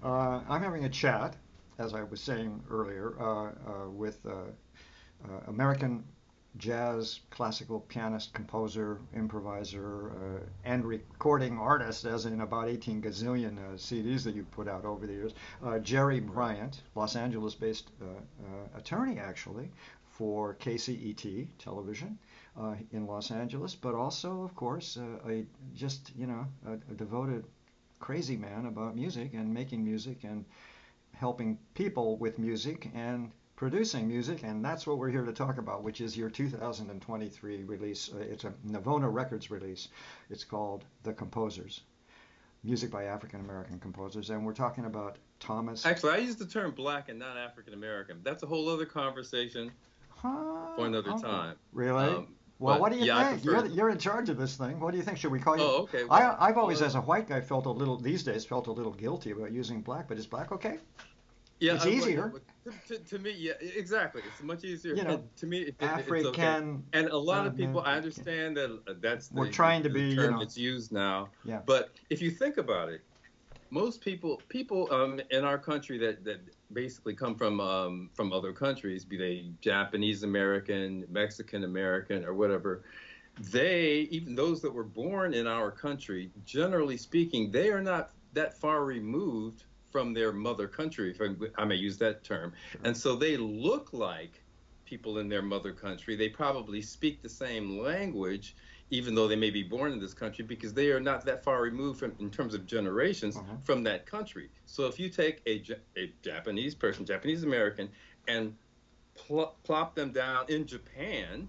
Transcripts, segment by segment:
I'm having a chat, as I was saying earlier, with American jazz classical pianist, composer, improviser, and recording artist, as in about 18 gazillion CDs that you've put out over the years. Gerry Right. Bryant, Los Angeles-based attorney, actually, for KCET television in Los Angeles, but also, of course, a just a devoted crazy man about music and making music and helping people with music and producing music, and that's what we're here to talk about, which is your 2023 release. It's a Navona Records release. It's called The Composers, music by African American composers, and we're talking about Thomas. Actually, I use the term black and not African American. That's a whole other conversation for Huh? another Oh, time. really? Well, But what do you yeah, I think? prefer. You're in charge of this thing. What do you think? Should we call you? Oh, okay. Well, I've always, well, as a white guy, felt a little these days felt a little guilty about using black, but is black okay? yeah. It's Yeah, easier, to me, yeah, exactly. It's much easier, you know, and to me, it's okay. African And a lot of people, I American. understand that that's We're trying to the be, term that's used now. yeah. But if you think about it, most people in our country that basically come from other countries, be they Japanese American, Mexican American, or whatever, they, even those that were born in our country, generally speaking, they are not that far removed from their mother country, if I may use that term. Sure. And so they look like people in their mother country. They probably speak the same language, even though they may be born in this country, because they are not that far removed from, in terms of generations, Uh-huh. from that country. So if you take a Japanese person, Japanese American, and plop them down in Japan,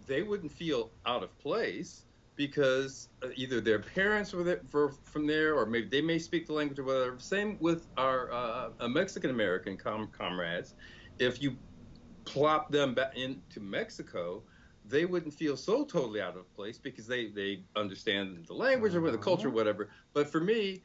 they wouldn't feel out of place because either their parents were from there, or maybe they may speak the language or whatever. Same with our Mexican American comrades. If you plop them back into Mexico, they wouldn't feel so totally out of place because they understand the language or the culture, Uh-huh. whatever. But for me,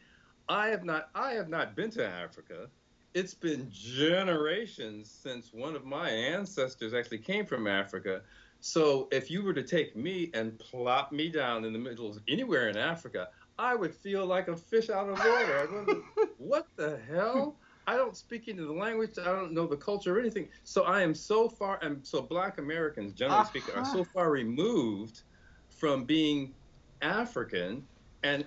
I have not been to Africa. It's been generations since one of my ancestors actually came from Africa. So if you were to take me and plop me down in the middle of anywhere in Africa, I would feel like a fish out of water. I'd wonder, what the hell? I don't speak into the language. I don't know the culture or anything. So I am so far, and so Black Americans, generally speaking, are Aha. so far removed from being African. And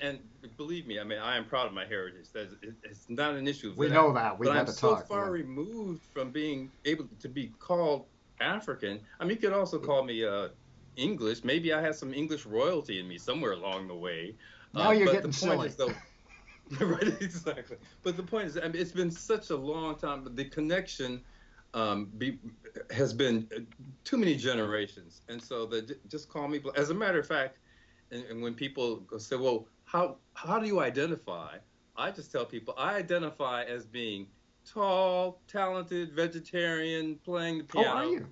believe me, I mean, I am proud of my heritage. It's not an issue for We that. know that. But We've had I'm to so talk. far Yeah. removed from being able to be called African. I mean, you could also call me English. Maybe I have some English royalty in me somewhere along the way. Now you're But the getting point silly. is, though, right, exactly. But the point is, I mean, it's been such a long time, but the connection be, has been too many generations. And so just call me, as a matter of fact, and when people say, well, how do you identify? I just tell people I identify as being tall, talented, vegetarian, playing the Oh, are piano. you?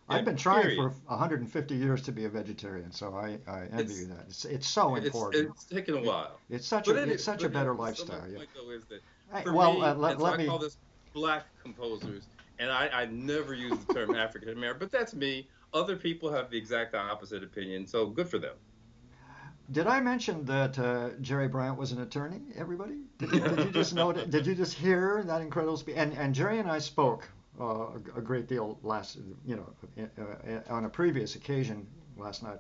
I've Yeah, been trying for period. 150 years to be a vegetarian, so I envy you It's that. It's so important. it's taken a It, while. it's such a But better anyway, so my lifestyle. Yeah. point though is that Hey, for well, me, let, and so let I me. call this black composers, and I never use the term African American, but that's me. Other people have the exact opposite opinion, so good for them. Did I mention that Gerry Bryant was an attorney? Everybody, did you just know? Did you just hear that incredible speech? And Jerry and I spoke a great deal last, on a previous occasion last night,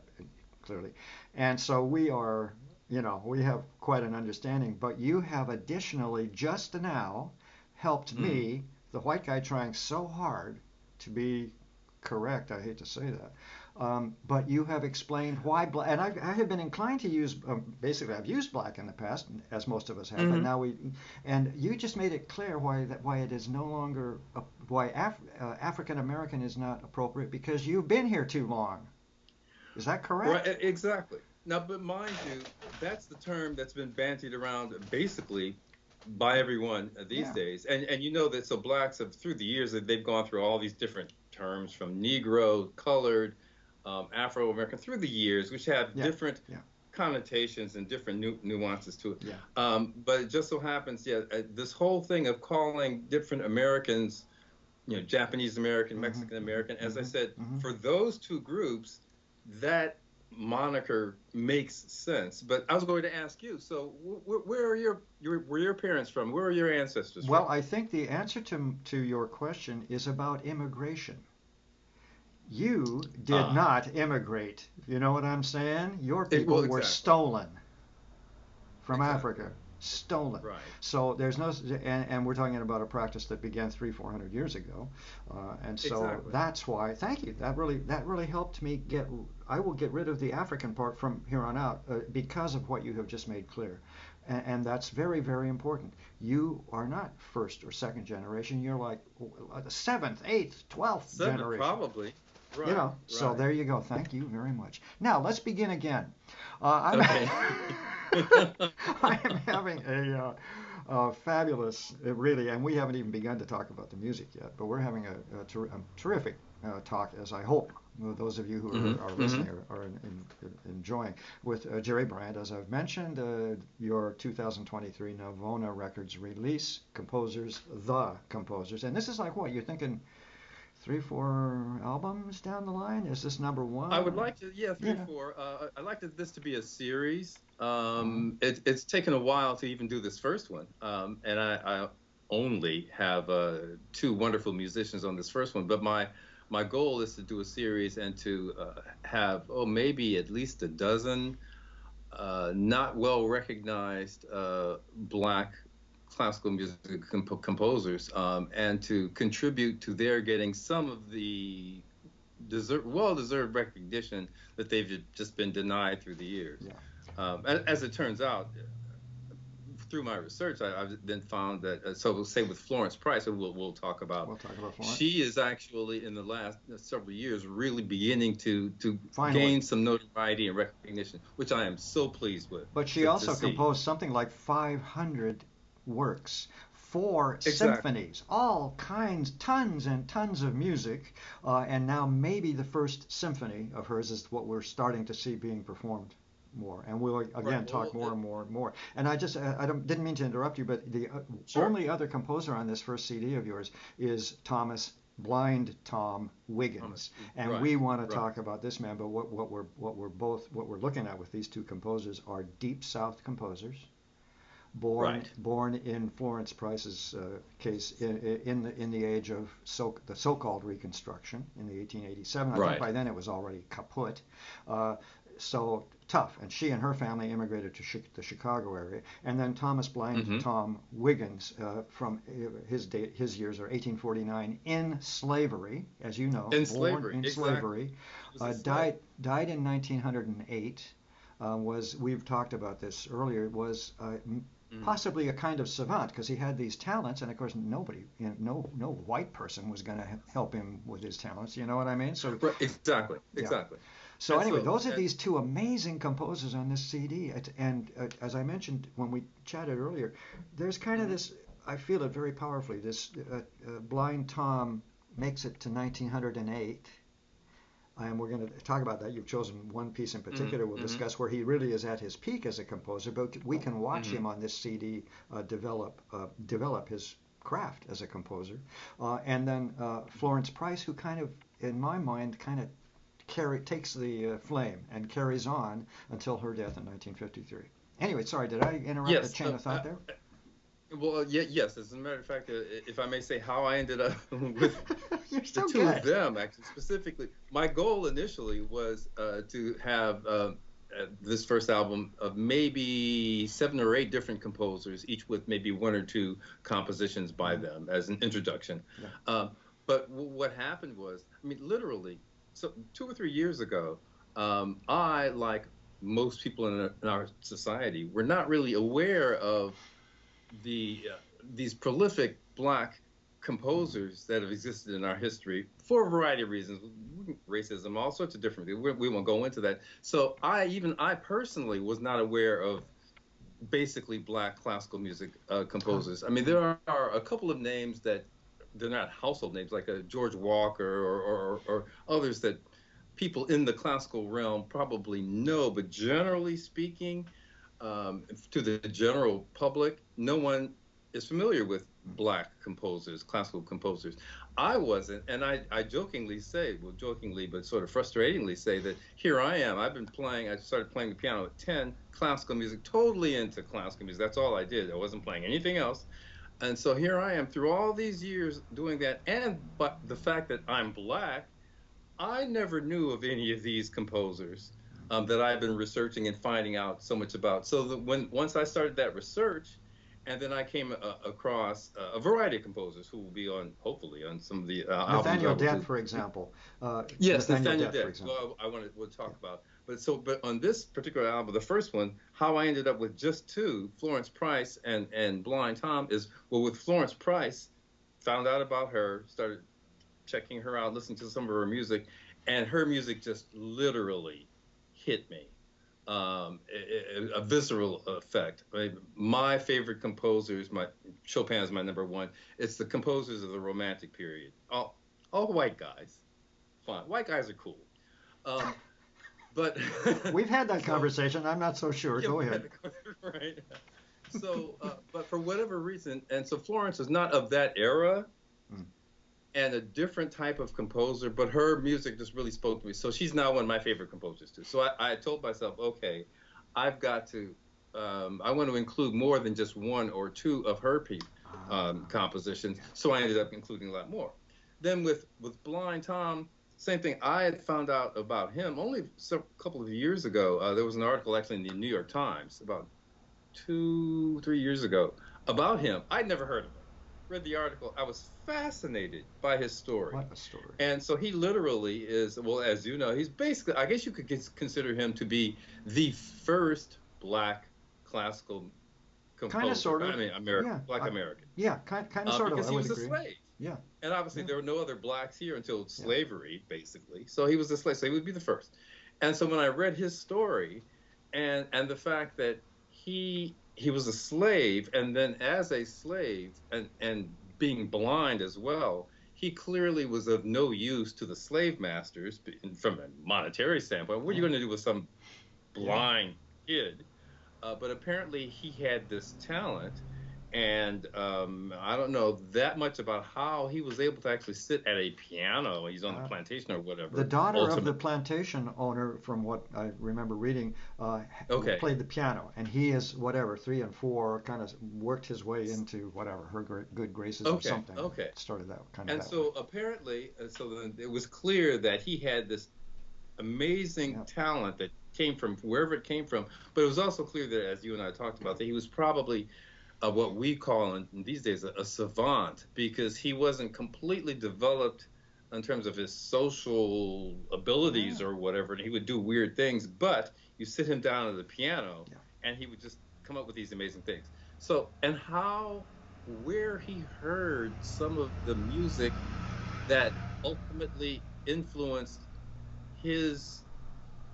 clearly, and so we are, we have quite an understanding. But you have additionally just now helped Hmm. me, the white guy trying so hard to be correct. I hate to say that. But you have explained why black, and I have been inclined to use, basically, I've used black in the past, as most of us have, but Hmm. now and you just made it clear why it is no longer, why African American is not appropriate because you've been here too long. Is that Right, correct? exactly. Now, but mind you, that's the term that's been bantied around basically by everyone these Yeah. days. And you know that so blacks have through the years that they've gone through all these different terms from Negro, colored, Afro American through the years, which have Yeah. different Yeah. connotations and different nuances to it. Yeah. But it just so happens, yeah, this whole thing of calling different Americans, Japanese American, Hmm. Mexican American, as I Hmm. said, Hmm. for those two groups, that moniker makes sense. But I was going to ask you. So, where are where are your parents from? Where are your ancestors Well, from? I think the answer to your question is about immigration. You did Ah, not immigrate. You know what I'm saying? Your well, people were exactly, stolen from exactly, Africa, stolen. right, So there's no, and we're talking about a practice that began 300-400 years ago, and so exactly. that's why. Thank you. That really helped me get. I will get rid of the African part from here on out because of what you have just made clear, and that's very very important. You are not first or second generation. You're like the seventh, eighth, 12th Seven, generation. probably. You Right, know, so right. there you go. Thank you very much. Now let's begin again. I'm Okay. I am having a fabulous, really, and we haven't even begun to talk about the music yet, but we're having a terrific talk, as I hope those of you who Hmm. are Hmm. listening are enjoying, with Gerry Bryant, as I've mentioned, your 2023 Navona Records release, the composers. And this is like what? You're thinking 3, 4 albums down the line? Is this number I would one? like to, yeah, three, Yeah. four. I'd like this to be a series. Uh-huh. It's taken a while to even do this first one, and I only have two wonderful musicians on this first one. But my goal is to do a series and to have, oh, maybe at least a dozen not well recognized black classical music composers, and to contribute to their getting some of the well-deserved recognition that they've just been denied through the years. Yeah. As it turns out, through my research, I've then found that, so say with Florence Price, who we'll talk about, We'll talk about Florence. she is actually in the last several years really beginning to Finally. gain some notoriety and recognition, which I am so pleased with But she to also see. composed something like 500 works, 4 Exactly. symphonies, all kinds, tons and tons of music, and now maybe the first symphony of hers is what we're starting to see being performed more. And we'll Right. again talk Well, more and more and more. And I just didn't mean to interrupt you, but the sure. only other composer on this first CD of yours is Thomas Blind Tom Thomas. Wiggins, and Right. we want to Right. talk about this man. But what we're looking at with these two composers are deep South composers, born Right. born in Florence Price's case in the age of the so-called Reconstruction in the 1887. I think Right. by then it was already kaput. Uh, so tough, and she and her family immigrated to the Chicago area, and then Thomas Blind Hmm. Tom Wiggins, from his years are 1849 in slavery, as you know, In born slavery. in Exactly. slavery, He was a slave. died in 1908. Was We've talked about this earlier, was Hmm. possibly a kind of savant because he had these talents, and of course nobody, no white person was going to help him with his talents. You know what I mean? So Right. Exactly. yeah. Exactly. So And anyway, so, those are and these two amazing composers on this CD, and as I mentioned when we chatted earlier, there's kind of mhm. this. I feel it very powerfully. This Blind Tom makes it to 1908, and we're going to talk about that. You've chosen one piece in Hmm. particular. We'll Hmm. discuss where he really is at his peak as a composer, but we can watch Hmm. him on this CD develop his craft as a composer. And then Florence Price, who kind of, in my mind, kind of takes the flame and carries on until her death in 1953. Anyway, sorry, did I interrupt the Yes. chain of thought there? Well, yeah, yes. As a matter of fact, if I may say, how I ended up with You're the so two of good. them, actually, specifically, my goal initially was to have this first album of maybe 7 or 8 different composers, each with maybe 1 or 2 compositions by Mm-hmm. them as an introduction. Yeah. But what happened was, I mean, literally, so 2 or 3 years ago, I, like most people in our society, were not really aware of these prolific black composers that have existed in our history for a variety of reasons, racism, all sorts of different things. We won't go into that. So I personally was not aware of basically black classical music Huh. composers. I mean, Mm-hmm. there are a couple of names that they're not household names, like a George Walker or others that people in the classical realm probably know, but generally speaking, to the general public, no one is familiar with black composers, classical composers. I wasn't, and I jokingly say, well, jokingly, but sort of frustratingly say that here I am. I started playing the piano at 10, classical music, totally into classical music. That's all I did. I wasn't playing anything else. And so here I am through all these years doing that. But the fact that I'm black, I never knew of any of these composers that I've been researching and finding out so much about. So once I started that research, and then I came across a variety of composers who will be on, hopefully, on some of the albums. Nathaniel Dent, for example. Yes, Nathaniel Dent, for Dent. example. Well, we'll talk about. But on this particular album, the first one, how I ended up with just two, Florence Price and Blind Tom, is, well, with Florence Price, found out about her, started checking her out, listening to some of her music, and her music just literally hit me. A visceral effect. I mean, my favorite composers, Chopin is my number one. It's the composers of the Romantic period. All white guys. Fine, white guys are cool. But we've had that conversation. I'm not so sure. Yeah, Go ahead. Right. So, but for whatever reason, and so Florence is not of that era. And a different type of composer, but her music just really spoke to me. So she's now one of my favorite composers too. So I told myself, okay, I've got to, I want to include more than just one or two of her compositions. So I ended up including a lot more. Then with Blind Tom, same thing. I had found out about him only a couple of years ago. There was an article actually in the New York Times about 2-3 years ago about him. I'd never heard of him. Read the article. I was fascinated by his story. What a story. And so he literally is, well, as you know, he's basically, I guess you could consider him to be the first black classical composer. Kind of, sort of. I mean, Black American. Yeah, kind of, sort of. Because he was a slave. Yeah. And obviously there were no other blacks here until slavery, basically. So he was a slave, so he would be the first. And so when I read his story and the fact that he was a slave, and then as a slave and being blind as well, he clearly was of no use to the slave masters from a monetary standpoint. What are you going to do with some blind kid? But apparently he had this talent, and I don't know that much about how he was able to actually sit at a piano. He's on the plantation or whatever. The daughter of the plantation owner, from what I remember reading, played the piano, and he is 3 and 4, kind of worked his way into her good graces or something. Okay. Started that kind of. And so apparently, then it was clear that he had this amazing talent that came from wherever it came from. But it was also clear that, as you and I talked about, that he was probably what we call in these days a savant, because he wasn't completely developed in terms of his social abilities or whatever, and he would do weird things, but you sit him down at the piano and he would just come up with these amazing things. So, and where he heard some of the music that ultimately influenced his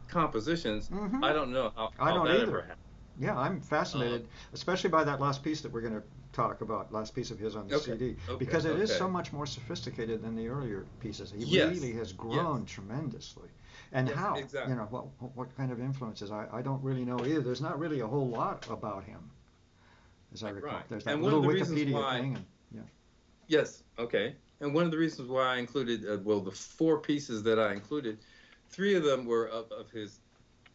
compositions, I don't know how that ever happened. Yeah, I'm fascinated, especially by that last piece that we're going to talk about, last piece of his on the CD, because it is so much more sophisticated than the earlier pieces. He really has grown tremendously. And how? Exactly. What kind of influences? I don't really know either. There's not really a whole lot about him, as I recall. There's that little Wikipedia thing. Yes, okay. And one of the reasons why I included, the 4 pieces that I included, 3 of them were of his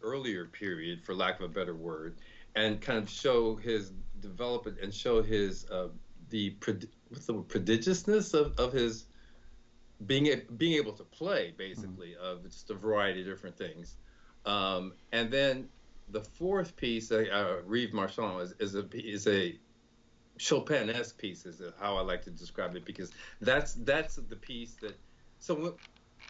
earlier period, for lack of a better word, and kind of show his development and show his prodigiousness of his being able to play, basically, of just a variety of different things. And then the 4th piece, Rive Marchand, is a Chopin-esque piece, is how I like to describe it, because that's the piece that. So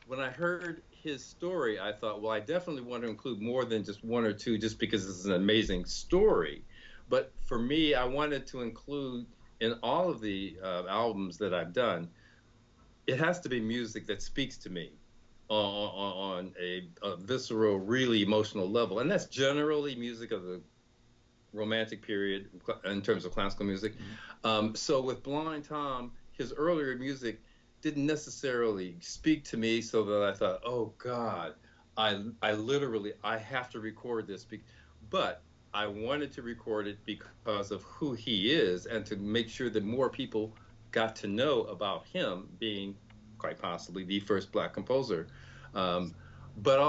when I heard his story, I thought, well, I definitely want to include more than just 1 or 2, just because this is an amazing story. But for me, I wanted to include in all of the albums that I've done, it has to be music that speaks to me on a visceral, really emotional level. And that's generally music of the Romantic period in terms of classical music. So with Blind Tom, his earlier music didn't necessarily speak to me, so that I thought, oh God, I literally have to record this. But I wanted to record it because of who he is and to make sure that more people got to know about him being quite possibly the first black composer. Um, but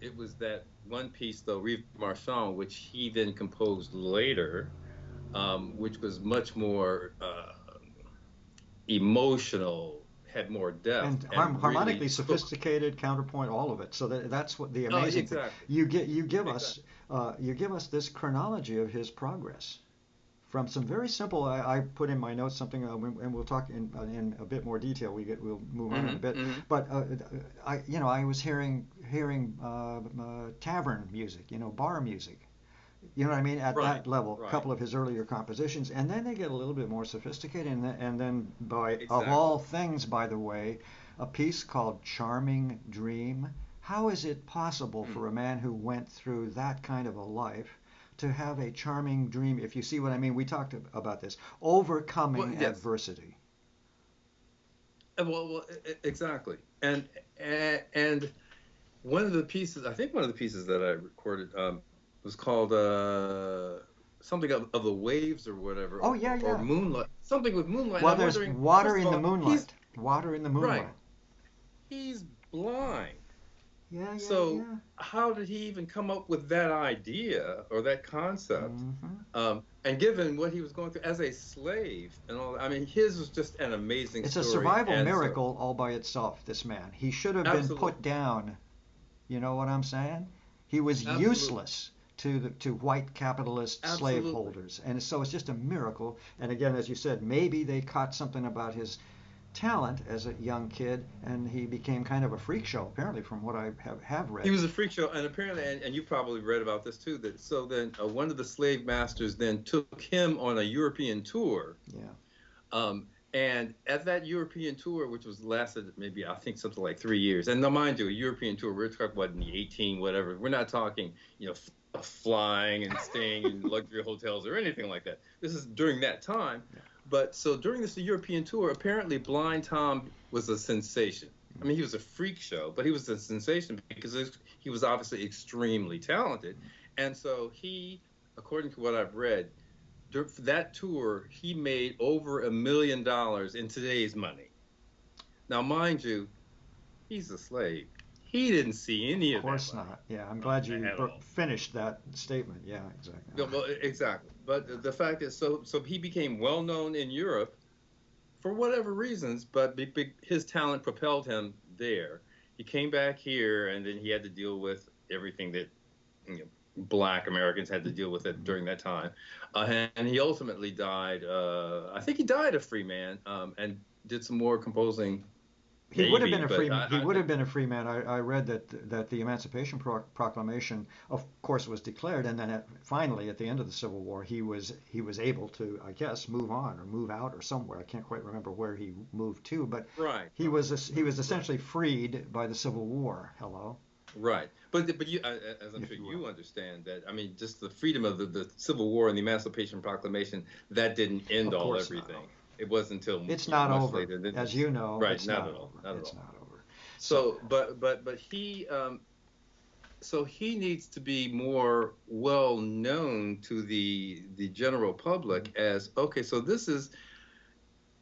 it was that one piece, though, Rive Marchand, which he then composed later, which was much more emotional, had more depth, And and really harmonically took. sophisticated counterpoint, all of it. So that's what the Oh, amazing thing. exactly, You give us exactly. this chronology of his progress from some very simple. I put in my notes something, and we'll talk in a bit more detail. We'll move on in a bit. Hmm. But I was hearing tavern music, bar music. You know what I mean? At Right, that level, a right, couple of his earlier compositions, and then they get a little bit more sophisticated, and then of exactly. all things, by the way, a piece called "Charming Dream." How is it possible Mm. for a man who went through that kind of a life to have a charming dream? If you see what I mean, we talked about this, Well, overcoming yes. adversity. Exactly. And one of the pieces, I think one of the pieces that I recorded was called something of the waves or whatever, Oh yeah, or yeah. moonlight, something with moonlight. And Well, I'm there's wondering, water first of in the all, he's moonlight. Water in the right, moonlight. he's blind. Yeah, yeah, So yeah. how did he even come up with that idea or that concept? Hmm. And given what he was going through as a slave and all, I mean, his was just an amazing It's a story. survival And so, miracle all by itself, this man. He should have been absolutely, put down. You know what I'm saying? He was absolutely, useless to white capitalist absolutely. slaveholders. And so it's just a miracle. And again, as you said, maybe they caught something about his talent as a young kid, and he became kind of a freak show, apparently, from what I have He read. was a freak show, and apparently, and you probably read about this too. That so then one of the slave masters then took him on a European tour, Yeah. and at that European tour, which was lasted maybe I think something like 3 years. And now, mind you, a European tour, we're talking about in the 18 whatever. We're not talking, flying and staying in luxury hotels or anything like that. This is during that time. Yeah. But so during this European tour, apparently Blind Tom was a sensation. I mean, he was a freak show, but he was a sensation because he was obviously extremely talented. And so he, according to what I've read, for that tour, he made over $1 million in today's money. Now, mind you, he's a slave. He didn't see Of any of that course money not. Yeah, I'm glad you at all. finished that statement. Yeah, exactly. No, well, exactly. But the fact is, so he became well known in Europe for whatever reasons, but his talent propelled him there. He came back here, and then he had to deal with everything that Black Americans had to deal with it Mhm. during that time, and he ultimately died. I think he died a free man, and did some more composing, He would have been maybe. a But free. He would have been a free man. I read that the Emancipation Proclamation, of course, was declared, and then finally, at the end of the Civil War, he was able to, I guess, move on or move out or somewhere. I can't quite remember where he moved to, but right, right, he was right. essentially freed by the Civil War. Hello, Right, but you, as I'm if sure you will. you understand, that I mean, just the freedom of the Civil War and the Emancipation Proclamation, that didn't end Of all course not. everything. It wasn't until It's not much over, later that as this, you know. right? It's Not not at all, over. not at It's all. not over. So So, but he needs to be more well known to the general public as, okay. So this is,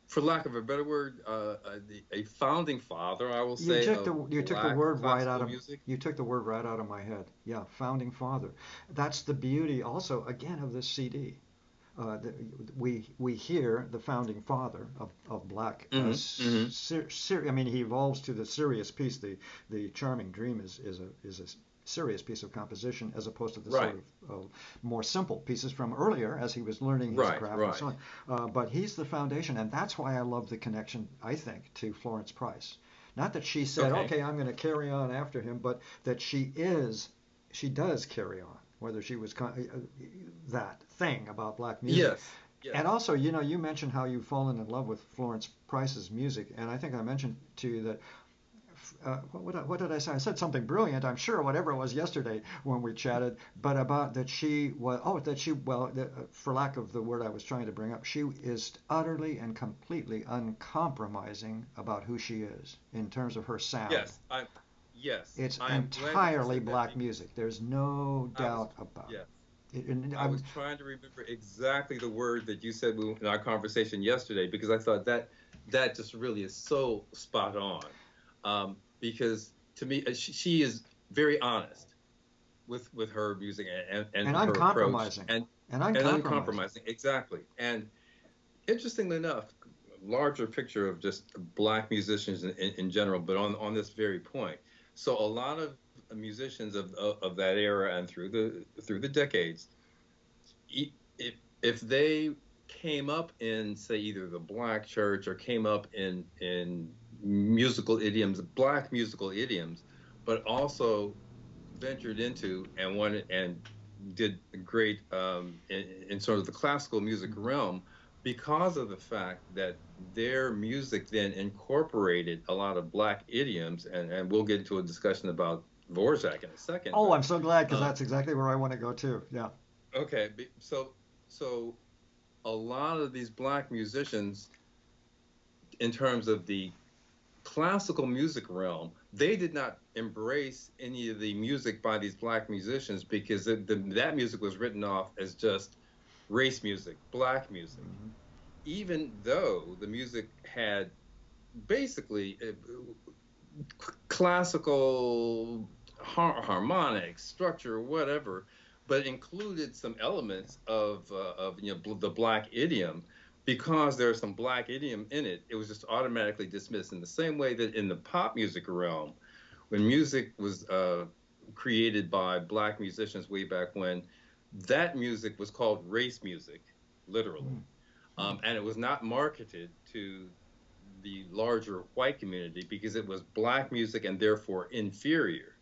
for lack of a better word, a founding father, I will You say, took of the Black word right out classical of music. my head. Yeah, founding father. That's the beauty also again of this CD. We hear the founding father of black. Hmm. I mean, he evolves to the serious piece. The Charming Dream is a serious piece of composition as opposed to the sort Right, of more simple pieces from earlier as he was learning his right, craft and so right. on. But he's the foundation, and that's why I love the connection, I think, to Florence Price. Not that she said, Okay. okay, I'm going to carry on after him, but that she does carry on, whether she was that thing about black music. Yes. And Yes. also, you mentioned how you've fallen in love with Florence Price's music, and I think I mentioned to you that what did I say? I said something brilliant, I'm sure, whatever it was yesterday when we chatted, but about that she was, for lack of the word I was trying to bring up, she is utterly and completely uncompromising about who she is in terms of her sound. Yes. Yes. It's I am glad that you entirely said that black because music. There's no I was doubt about yes. it. And I was trying to remember exactly the word that you said in our conversation yesterday because I thought that just really is so spot on. Because to me, she is very honest with her music and and her approach uncompromising, and and uncompromising. uncompromising. Exactly. And interestingly enough, larger picture of just black musicians in general, but on this very point. So a lot of musicians of that era and through the decades, if they came up in say either the black church or came up in musical idioms, black musical idioms, but also ventured into and wanted and did great in sort of the classical music Mhm. realm because of the fact that their music then incorporated a lot of black idioms, and we'll get into a discussion about Dvorak in a second, Oh, but I'm so glad because um, that's exactly where I want to go too. Yeah. okay, so a lot of these black musicians, in terms of the classical music realm, they did not embrace any of the music by these black musicians because that music was written off as just race music, black music, Hmm. even though the music had basically classical harmonics, structure, whatever, but included some elements of the black idiom. Because there's some black idiom in it, it was just automatically dismissed. In the same way that in the pop music realm, when music was created by black musicians way back when, that music was called race music, literally, Hmm. and it was not marketed to the larger white community because it was black music and therefore inferior,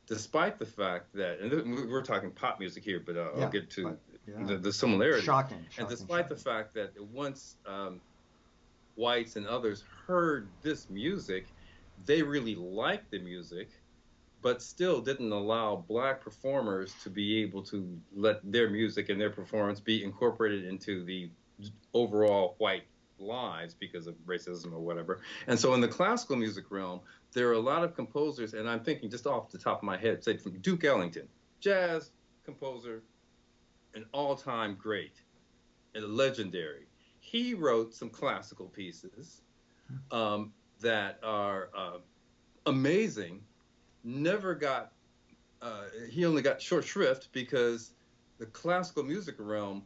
despite the fact that, and we're talking pop music here, but I'll Yeah, get to but yeah, the similarities. shocking, And shocking, despite the shocking. fact that once whites and others heard this music, they really liked the music, but still didn't allow black performers to be able to let their music and their performance be incorporated into the overall white lives because of racism or whatever. And so in the classical music realm, there are a lot of composers, and I'm thinking just off the top of my head, say from Duke Ellington, jazz composer, an all-time great, and legendary. He wrote some classical pieces that are amazing. Never got he only got short shrift because the classical music realm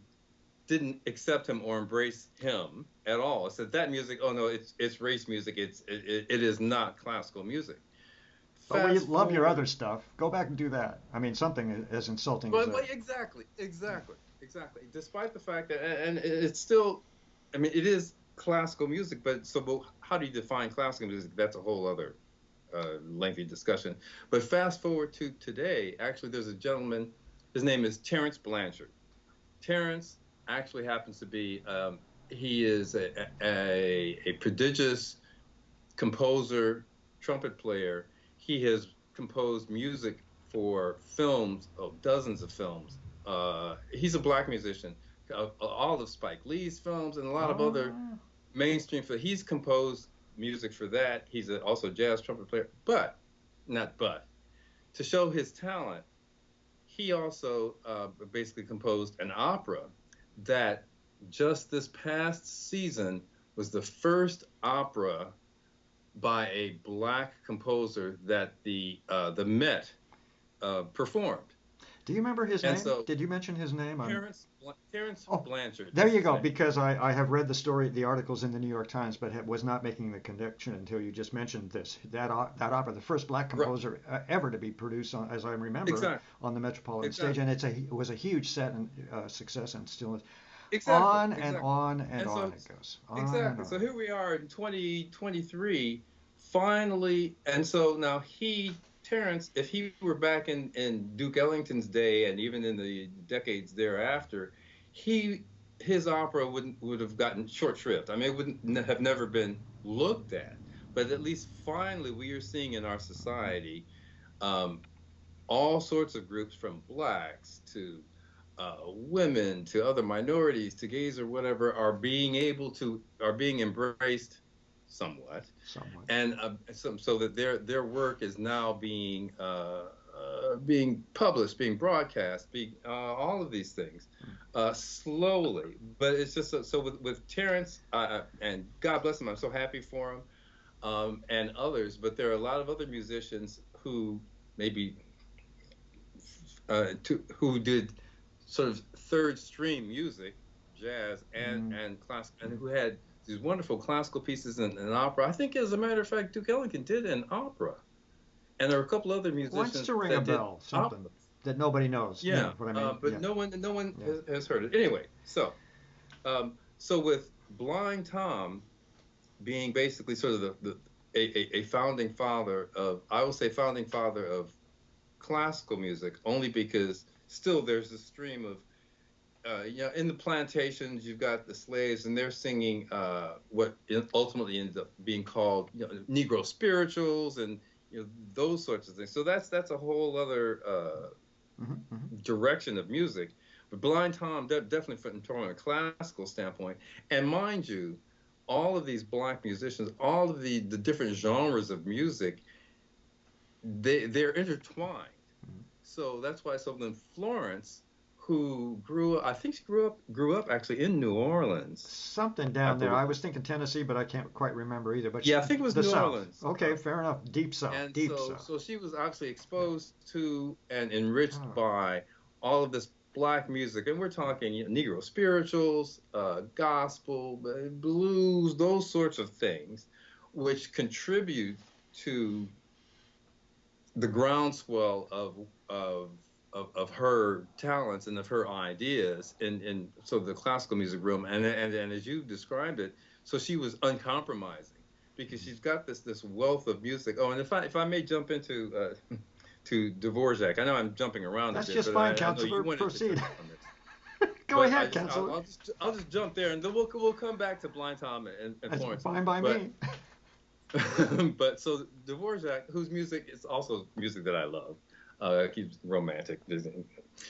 didn't accept him or embrace him at all. It said that music, oh no, it's race music. It is not classical music. But we Fast love your forward, other stuff. Go back and do that. I mean, something as insulting as well, that. exactly. Despite the fact that, and it's still, I mean, it is classical music, but how do you define classical music? That's a whole other lengthy discussion. But fast forward to today, actually, there's a gentleman. His name is Terence Blanchard. Terence actually happens to be he is a prodigious composer, trumpet player. He has composed music for films, oh, dozens of films. He's a black musician. All of Spike Lee's films and a lot of other Oh, mainstream films. He's composed music for that. He's also a jazz trumpet player. But, not but, to show his talent, he also basically composed an opera that just this past season was the first opera by a black composer that the Met performed. do you remember his And name? so Did you mention his name? Terence Oh, Blanchard there is you his go. name. Because I have read the story, the articles in the New York Times, but was not making the connection until you just mentioned this. That opera, the first black Right. composer ever to be produced on, as I remember, Exactly. on the Metropolitan stage, Exactly. and it was a huge set and success, and still is. Exactly. On and Exactly. on and And on so it goes. On and exactly. So on. here we are in 2023, finally. And so now Terrence, if he were back in Duke Ellington's day and even in the decades thereafter, he his opera would have gotten short shrift. I mean, it wouldn't have never been looked at. But at least finally, we are seeing in our society um, all sorts of groups from blacks to women to other minorities to gays or whatever are being embraced somewhat Somewhat. and so that their work is now being being published, being broadcast, being all of these things slowly. But it's just so with Terrence, and God bless him, I'm so happy for him, and others. But there are a lot of other musicians who maybe who did sort of third stream music, jazz and classical, and who had these wonderful classical pieces and opera. I think, as a matter of fact, Duke Ellington did an opera, and there were a couple other Wants musicians to ring a that did bell, something opera. that nobody knows. You Yeah, know what I mean? but Yeah. no one Yeah. has heard it. Anyway, so with Blind Tom being basically sort of a founding father of, I will say founding father of classical music, only because still there's a stream of in the plantations, you've got the slaves, and they're singing what ultimately ends up being called, Negro spirituals, and those sorts of things. So that's a whole other direction of music. But Blind Tom definitely from a classical standpoint, and mind you, all of these black musicians, all of the different genres of music, they're intertwined. So that's why some of them, Florence, who I think she grew up actually in New Orleans. Something down there. I was thinking Tennessee, but I can't quite remember either. But yeah, I think it was the New South. Orleans. Okay, fair enough. Deep South. And deep South. So she was actually exposed to and enriched by all of this black music, and we're talking Negro spirituals, gospel, blues, those sorts of things, which contribute to the groundswell of her talents and of her ideas in so the classical music room, and as you described it, so she was uncompromising because she's got this wealth of music. Oh, and if I may jump into to Dvorak, I know I'm jumping around That's a bit. Just but fine, I Counselor. know you Proceed. Go but ahead, Counselor. I'll just jump there, and then we'll come back to Blind Tom and Florence. Fine by me. But so Dvorak, whose music is also music that I love, keeps romantic.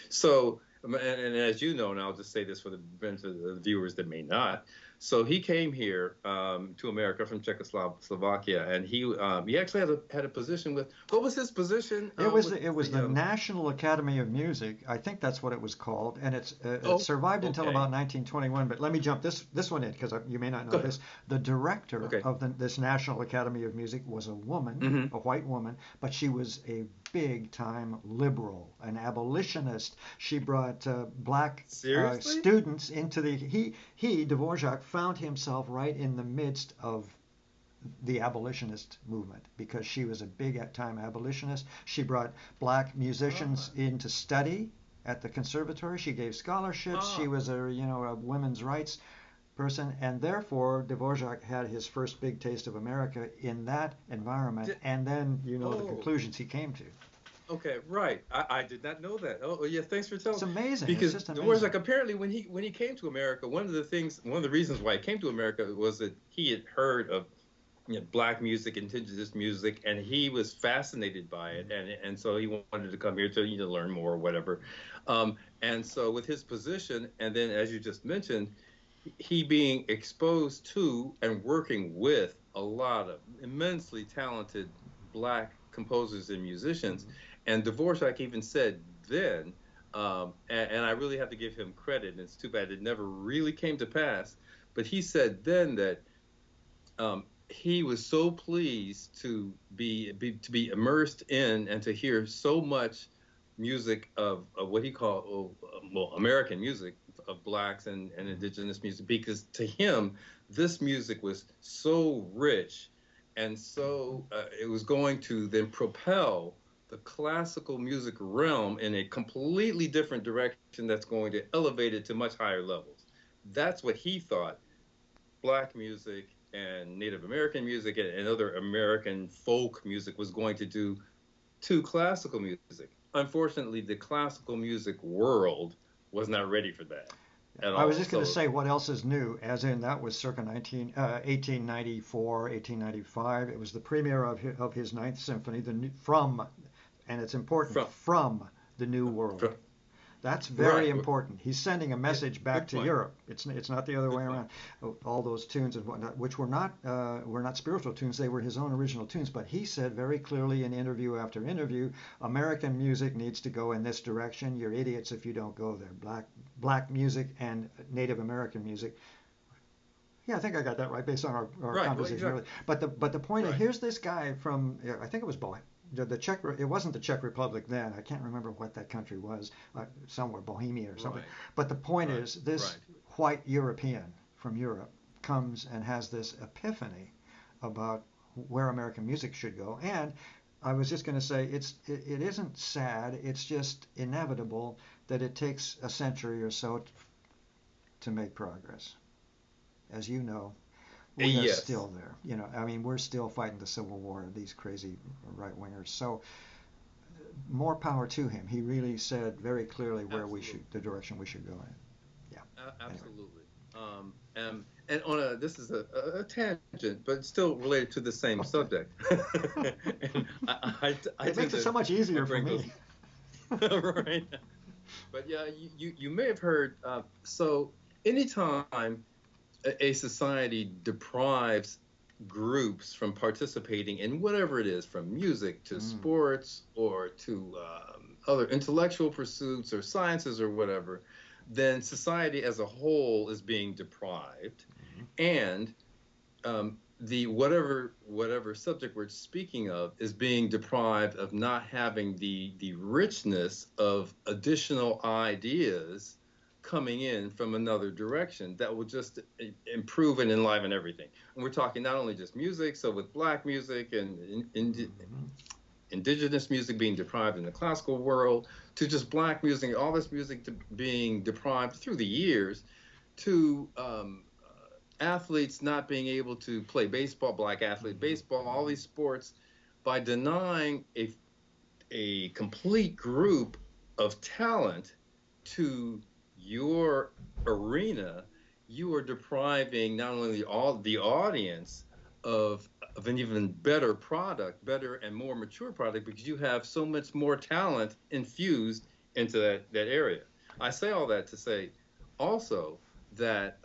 So, and as you know, and I'll just say this for the benefit of the viewers that may not. So he came here to America from Czechoslovakia, and he actually had a position with, what was his position? It was the National Academy of Music. I think that's what it was called, and it survived until about 1921. But let me jump this one in because you may not know this. The director of this National Academy of Music was a woman, a white woman, but she was a big-time liberal, an abolitionist. She brought black students into the. Dvorak, found himself right in the midst of the abolitionist movement because she was a big-time abolitionist. She brought black musicians in to study at the conservatory. She gave scholarships. She was a women's rights person, and therefore Dvorak had his first big taste of America in that environment. And then the conclusions he came to. Okay, right. I did not know that. Oh, yeah. Thanks for telling me. It's amazing. Because it's just amazing. Dvorak, apparently, when he came to America, one of the reasons why he came to America was that he had heard of black music, indigenous music, and he was fascinated by it, and so he wanted to come here to learn more, or whatever. And so with his position, and then as you just mentioned, he being exposed to and working with a lot of immensely talented black composers and musicians. And Dvorak even said then, and I really have to give him credit, and it's too bad it never really came to pass, but he said then that he was so pleased to be immersed in and to hear so much music of what he called, American music of blacks and indigenous music, because to him, this music was so rich, and so it was going to then propel the classical music realm in a completely different direction that's going to elevate it to much higher levels. That's what he thought black music and Native American music and other American folk music was going to do to classical music. Unfortunately, the classical music world was not ready for that at all. I was just going to say, what else is new? As in, that was circa 1894, 1895. It was the premiere of his Ninth Symphony, and it's important, from the New World. That's very Right. important. He's sending a Yeah, message back good to point. Europe. It's not the other way Good point. around. All those tunes and whatnot, which were not spiritual tunes, they were his own original tunes. But he said very clearly in interview after interview, American music needs to go in this direction. You're idiots if you don't go there. Black music and Native American music. Yeah, I think I got that right based on our Right. Well, conversation exactly. earlier. But the point is, Right. here's this guy from I think it was the Czech. It wasn't the Czech Republic then. I can't remember what that country was. Somewhere Bohemia or something. Right. But the point Right. is, this Right. white European from Europe comes and has this epiphany about where American music should go. And I was just going to say, it isn't sad. It's just inevitable that it takes a century or so to make progress. As you know, we are Yes. still there. I mean, we're still fighting the Civil War, these crazy right wingers. So more power to him. He really said very clearly Absolutely. the direction we should go in. Yeah. Anyway. Absolutely. And on this is a tangent, but still related to the same Okay. subject. And I It tend makes it to so much easier for bring those me. right. But yeah, you may have heard. So anytime a society deprives groups from participating in whatever it is, from music to Mm, sports or to other intellectual pursuits or sciences or whatever, then society as a whole is being deprived, mhm, and the whatever subject we're speaking of is being deprived of not having the richness of additional ideas coming in from another direction that will just improve and enliven everything. And we're talking not only just music, so with black music and mhm, indigenous music being deprived in the classical world, to just black music, all this music being deprived through the years, to athletes not being able to play baseball, black athlete mhm, baseball, all mhm, these sports, by denying a complete group of talent to your arena, you are depriving not only all the audience of of an even better product, better and more mature product, because you have so much more talent infused into that area. I say all that to say also that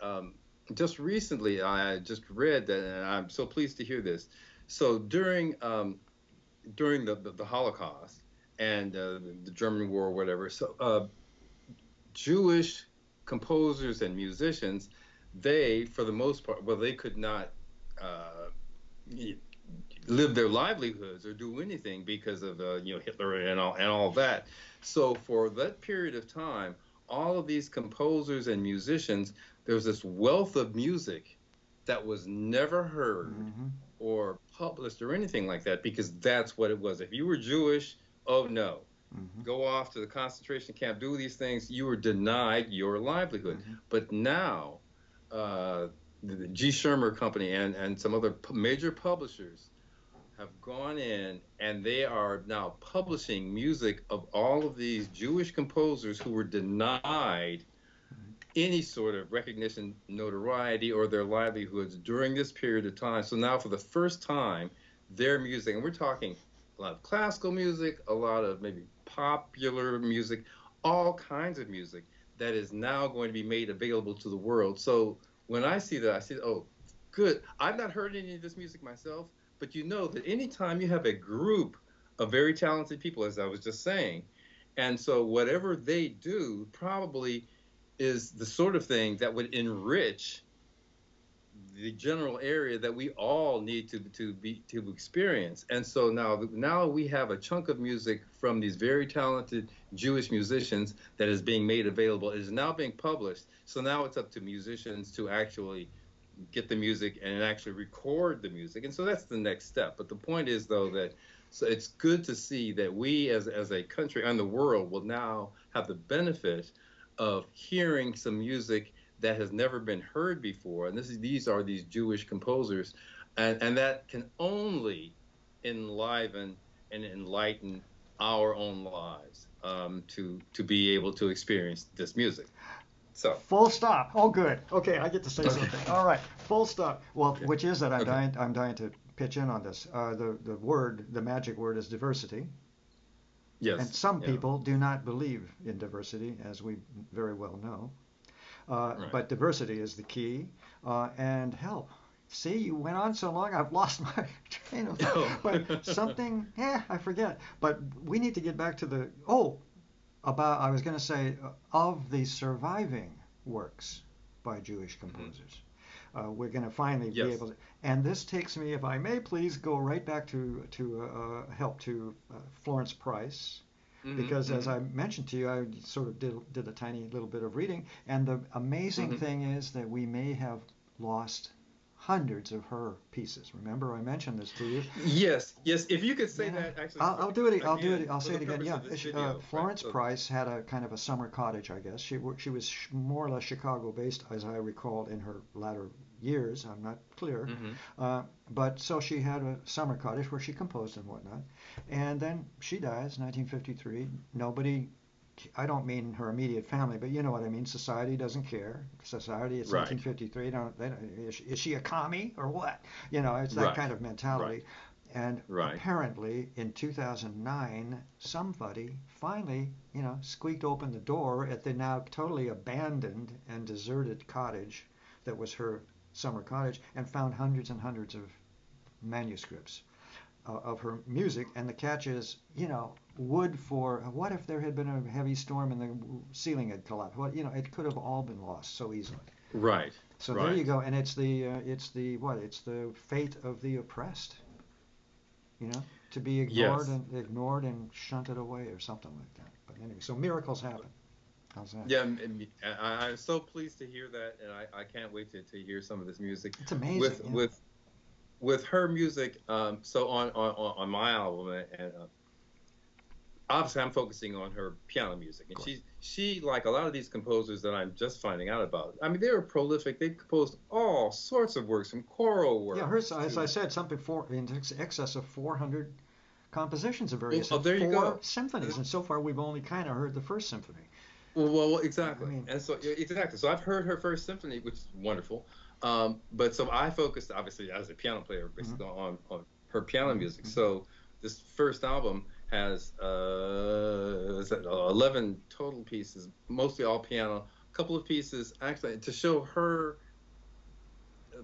just recently I just read that, and I'm so pleased to hear this. So during the Holocaust and the German War or whatever, so Jewish composers and musicians, they, for the most part, well, they could not uh, live their livelihoods or do anything because of Hitler and all that. So for that period of time, all of these composers and musicians, there was this wealth of music that was never heard mhm, or published or anything like that, because that's what it was. If you were Jewish, oh no, mhm, go off to the concentration camp, do these things, you were denied your livelihood. mhm, But now, uh, the G. Shermer Company and some other major publishers have gone in and they are now publishing music of all of these Jewish composers who were denied any sort of recognition, notoriety, or their livelihoods during this period of time. So now, for the first time, their music, and we're talking a lot of classical music, a lot of maybe popular music, all kinds of music that is now going to be made available to the world. So when I see that, I see, oh, good. I've not heard any of this music myself, but you know that anytime you have a group of very talented people, as I was just saying, and so whatever they do probably is the sort of thing that would enrich the general area that we all need to experience. And so now we have a chunk of music from these very talented Jewish musicians that is being made available. It is now being published. So now it's up to musicians to actually get the music and actually record the music. And so that's the next step. But the point is, though, that so it's good to see that we as a country and the world will now have the benefit of hearing some music that has never been heard before. And these are these Jewish composers. And that can only enliven and enlighten our own lives, to be able to experience this music. So, Full stop. Oh, good. Okay, I get to say okay, something. All right, full stop. Well, okay, which is that okay. I'm dying to pitch in on this. The magic word is diversity. And Yes. some Yeah. people do not believe in diversity, as we very well know. Right. But diversity is the key. And help. See, you went on so long, I've lost my train of thought. Oh. But something, I forget. But we need to get back to I was going to say, of the surviving works by Jewish Mhm. composers. We're going to finally be Yes. able to, and this takes me, if I may please, go right back to help to Florence Price, Hmm. because as Hmm. I mentioned to you, I sort of did a tiny little bit of reading, and the amazing Hmm. thing is that we may have lost hundreds of her pieces. Remember, I mentioned this to you. Yes. Yes. If you could say Yeah, that actually I'll do it. I'll do it. again I'll for say the it again. purpose Yeah, of this video, right? Florence So. Price had a kind of a summer cottage, I guess. She was more or less Chicago-based, as I recall, in her latter years. I'm not clear, Hmm. but so she had a summer cottage where she composed and whatnot. And then she dies, 1953. Nobody. I don't mean her immediate family, but you know what I mean. Society doesn't care. Society, it's Right. 1953. Is she a commie or what? You know, it's that Right. kind of Right. mentality. And Right. apparently in 2009, somebody finally, squeaked open the door at the now totally abandoned and deserted cottage that was her summer cottage and found hundreds and hundreds of manuscripts of her music. And the catch is, wood for what if there had been a heavy storm and the ceiling had collapsed? What, it could have all been lost so easily. Right. So there you Right. go. And it's the what? It's the fate of the oppressed, to be Yes. ignored and shunted away or something like that. But anyway, so miracles happen. How's that? Yeah, I'm so pleased to hear that, and I can't wait to hear some of this music It's amazing. with Yeah. her music. So on my album, and obviously I'm focusing on her piano music, Of and course. she like a lot of these composers that I'm just finding out about. I mean, they were prolific. They composed all sorts of works, from choral Yeah, hers, works as I to said, something in excess of 400 compositions of various oh, and there you four go. symphonies. And so far, we've only kind of heard the first symphony. Well, I exactly. mean, And so, yeah, exactly. So I've heard her first symphony, which is wonderful. But so I focused, obviously, as a piano player, mm-hmm, basically on her piano mm-hmm, music. mm-hmm. So this first album has 11 total pieces, mostly all piano. A couple of pieces, actually, to show her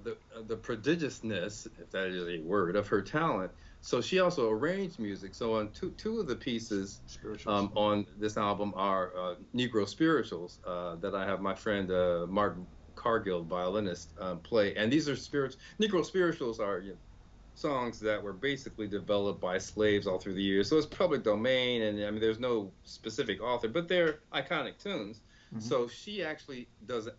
the prodigiousness, if that is a word, of her talent. So she also arranged music. So on two of the pieces Spirituals. Yeah. on this album are Negro spirituals that I have my friend Mark Cargill, violinist, play. And these are Negro spirituals are songs that were basically developed by slaves all through the years. So it's public domain, and I mean, there's no specific author, but they're iconic tunes. Mm-hmm. So she actually does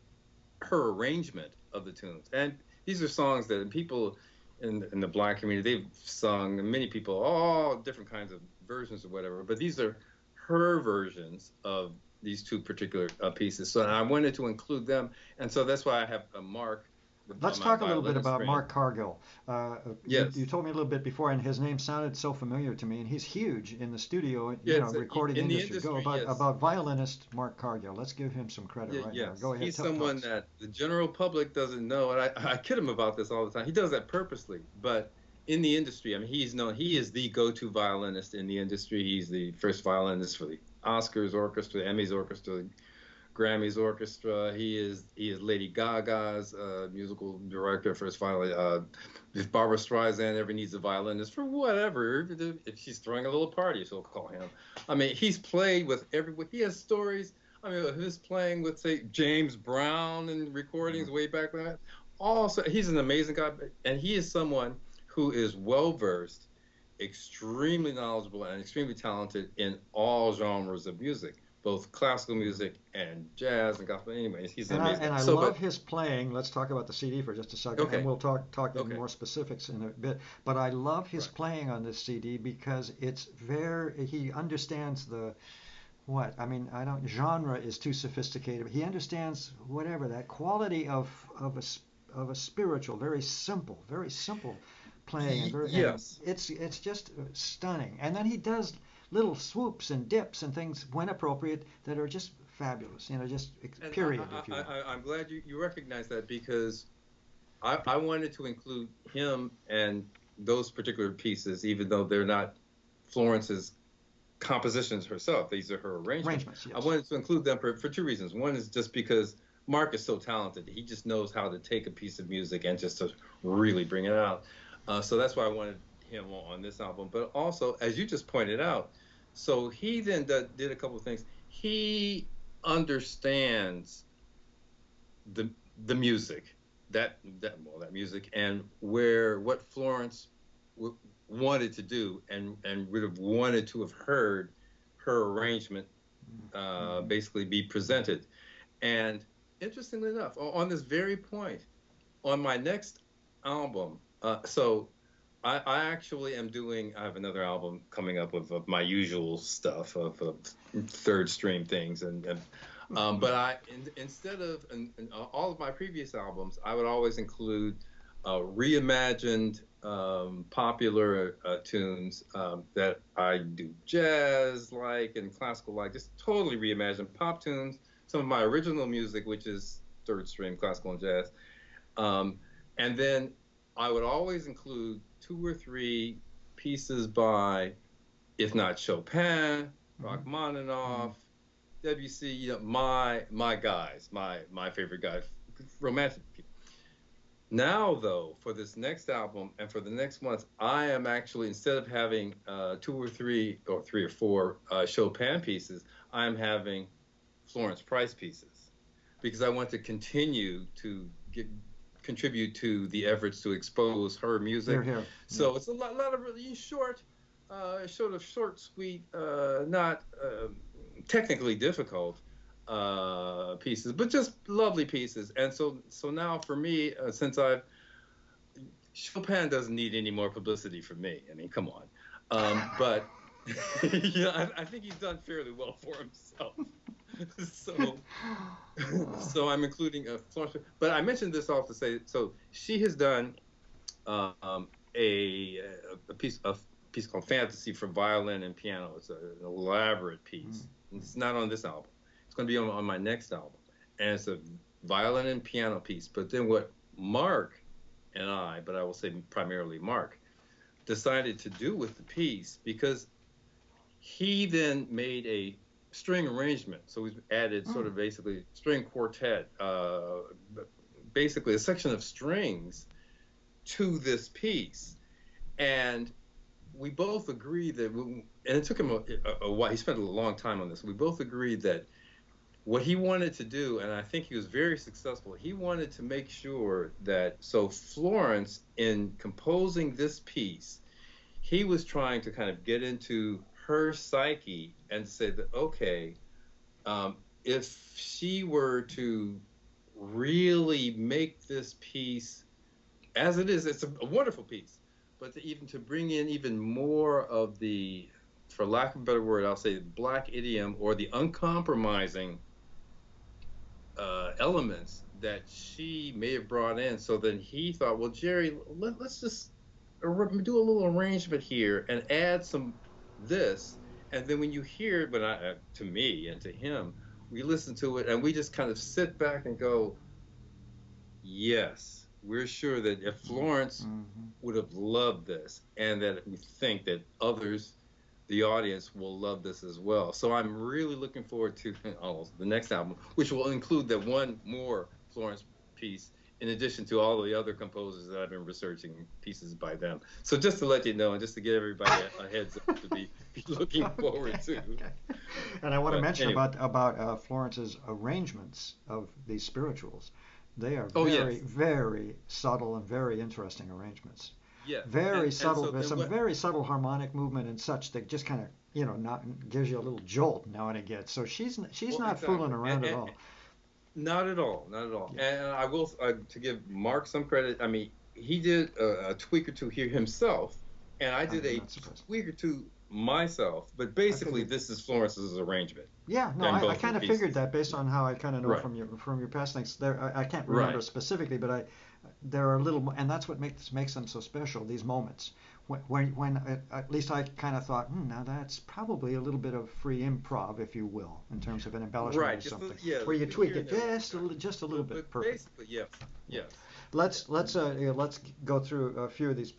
her arrangement of the tunes. And these are songs that people in the black community, they've sung, many people, all different kinds of versions or whatever, but these are her versions of these two particular pieces. So I wanted to include them. And so that's why I have Mark, Let's my talk a little bit violinist about friend. Mark Cargill. You Yes. told me a little bit before, and his name sounded so familiar to me. And he's huge in the studio, Yeah, it's recording in the industry. Go industry, yes. about violinist Mark Cargill. Let's give him some credit Yeah, right now. yes. Go ahead, He's tell someone us. that the general public doesn't know, and I kid him about this all the time. He does that purposely, but in the industry, I mean, he's known. He is the go-to violinist in the industry. He's the first violinist for the Oscars Orchestra, the Emmys Orchestra, Grammys Orchestra. He is Lady Gaga's musical director for his violin. If Barbara Streisand ever needs a violinist for whatever, if she's throwing a little party, she'll call him. I mean, he's played with everyone. He has stories. I mean, he was playing with, say, James Brown in Mhm. recordings way back then. Also, he's an amazing guy, and he is someone who is well versed, extremely knowledgeable, and extremely talented in all genres of music, both classical Mhm. music and jazz and gospel. Anyways, he's an And I amazing and guy. I So, love but his playing. Let's talk about the CD for just a second, and okay, we'll talk in okay, more specifics in a bit. But I love his right. playing on this CD because it's very he understands the what I mean. I don't genre is too sophisticated. But he understands whatever that quality of a spiritual, very simple playing, and Yes. it's just stunning. And then he does little swoops and dips and things when appropriate that are just fabulous. Just And period, if you will. I'm glad you recognize that, because I wanted to include him and those particular pieces, even though they're not Florence's compositions herself. These are her arrangements. Arrangements, I yes. wanted to include them for two reasons. One is just because Mark is so talented. He just knows how to take a piece of music and just to really bring it out. So that's why I wanted him on this album. But also, as you just pointed out, so he then did a couple of things. He understands the the music, that music, and what Florence wanted to do, and would have wanted to have heard her arrangement Mm-hmm. basically be presented. And interestingly enough, on this very point, on my next album, so I actually am doing. I have another album coming up of my usual stuff of third stream things, but instead of in all of my previous albums, I would always include reimagined popular tunes that I do jazz like and classical like, just totally reimagined pop tunes. Some of my original music, which is third stream classical and jazz, um, and then I would always include two or three pieces by, if not Chopin, Mm-hmm. Rachmaninoff, Debussy, my guys, my favorite guys, romantic people. Now, though, for this next album and for the next month, I am actually, instead of having two or three or four Chopin pieces, I'm having Florence Price pieces because I want to continue to contribute to the efforts to expose her Here, music. here. Yeah. So it's a lot of really short, sweet, not technically difficult pieces, but just lovely pieces. And so now for me, since Chopin doesn't need any more publicity from me. I mean, come on. But I think he's done fairly well for himself. so so I'm including Florence. But I mentioned this off to say, so she has done um, a, a piece called Fantasy for violin and piano. It's an elaborate piece. It's not on this album. It's going to be on my next album, and it's a violin and piano piece. But then what Mark and but I will say primarily Mark, decided to do with the piece, because he then made a string arrangement. So we've added sort of basically string quartet, basically a section of strings to this piece. And we both agreed that, and it took him a while, he spent a long time on this. We both agreed that what he wanted to do, and I think he was very successful, he wanted to make sure that, so Florence, in composing this piece, he was trying to kind of get into her psyche and say that, okay, if she were to really make this piece as it is, it's a wonderful piece, but to bring in even more of the, for lack of a better word, I'll say black idiom, or the uncompromising elements that she may have brought in. So then he thought, well, Gerry, let's just do a little arrangement here and add some this. And then when you hear it, to me and to him, we listen to it and we just kind of sit back and go, yes, we're sure that if Florence would have loved this, and that we think that others, the audience, will love this as well. So I'm really looking forward to the next album, which will include that one more Florence piece, in addition to all the other composers that I've been researching pieces by them. So just to let you know, and just to give everybody a heads up to be looking forward to. Okay. And I want to mention anyway. about Florence's arrangements of these spirituals. They are Oh, very, yes. very subtle and very interesting arrangements. Yeah. Very subtle. So There's some very subtle harmonic movement and such that just kind of, not gives you a little jolt now and again. So she's not exactly. fooling around at all. Not at all, not at all. Yeah. And I will, to give Mark some credit, I mean, he did a tweak or two here himself, and I did a tweak or two myself. But basically, this is Florence's arrangement. Yeah, no, I kind of figured that based on how I kind of know from your past things. I can't remember specifically, but there are little, and that's what makes them so special. These moments when at least I kind of thought, now that's probably a little bit of free improv, if you will, in terms of an embellishment or something, where you tweak it just a little bit. Perfect. Basically, yes. Let's go through a few of these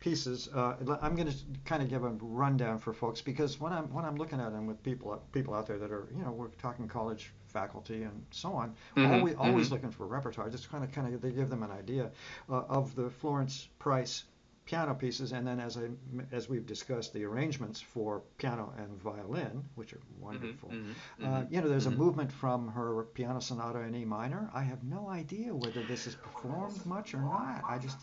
pieces. I'm going to kind of give a rundown for folks because when I'm looking at them with people out there that are we're talking college faculty and so on, always looking for repertoire. Just kind of they give them an idea of the Florence Price piano pieces, and then as we've discussed, the arrangements for piano and violin, which are wonderful. There's a movement from her piano sonata in E minor. I have no idea whether this is performed much or not. I just,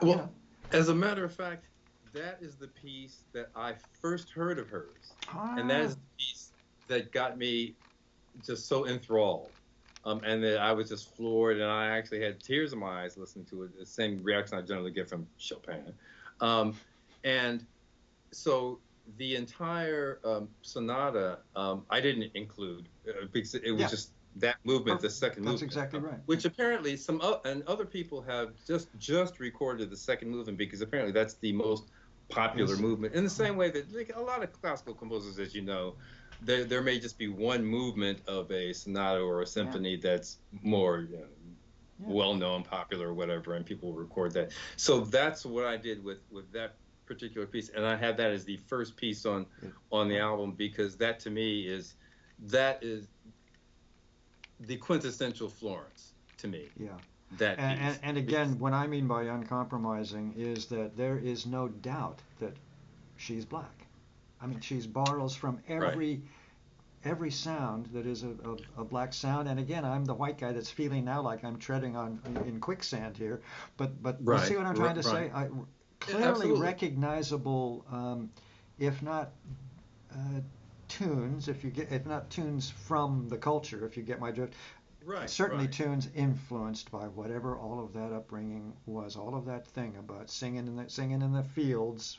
well, as a matter of fact, that is the piece that I first heard of hers, and that is the piece that got me just so enthralled. And that I was just floored, and I actually had tears in my eyes listening to it. The same reaction I generally get from Chopin. And so the entire sonata, I didn't include because it was just that movement, the second movement. That's exactly right. Which apparently and other people have just recorded the second movement because apparently that's the most popular movement. In the same way that a lot of classical composers, as you know, there may just be one movement of a sonata or a symphony that's more well-known, popular, or whatever, and people record that. So that's what I did with that particular piece, and I had that as the first piece on the album because that to me is the quintessential Florence to me. Yeah. That piece. And again, what I mean by uncompromising is that there is no doubt that she's black. I mean, she borrows from every sound that is a black sound. And again, I'm the white guy that's feeling now like I'm treading in quicksand here. But you see what I'm trying to say? Clearly recognizable, if not tunes, if not tunes from the culture, if you get my drift. Certainly tunes influenced by whatever all of that upbringing was, all of that thing about singing in the fields.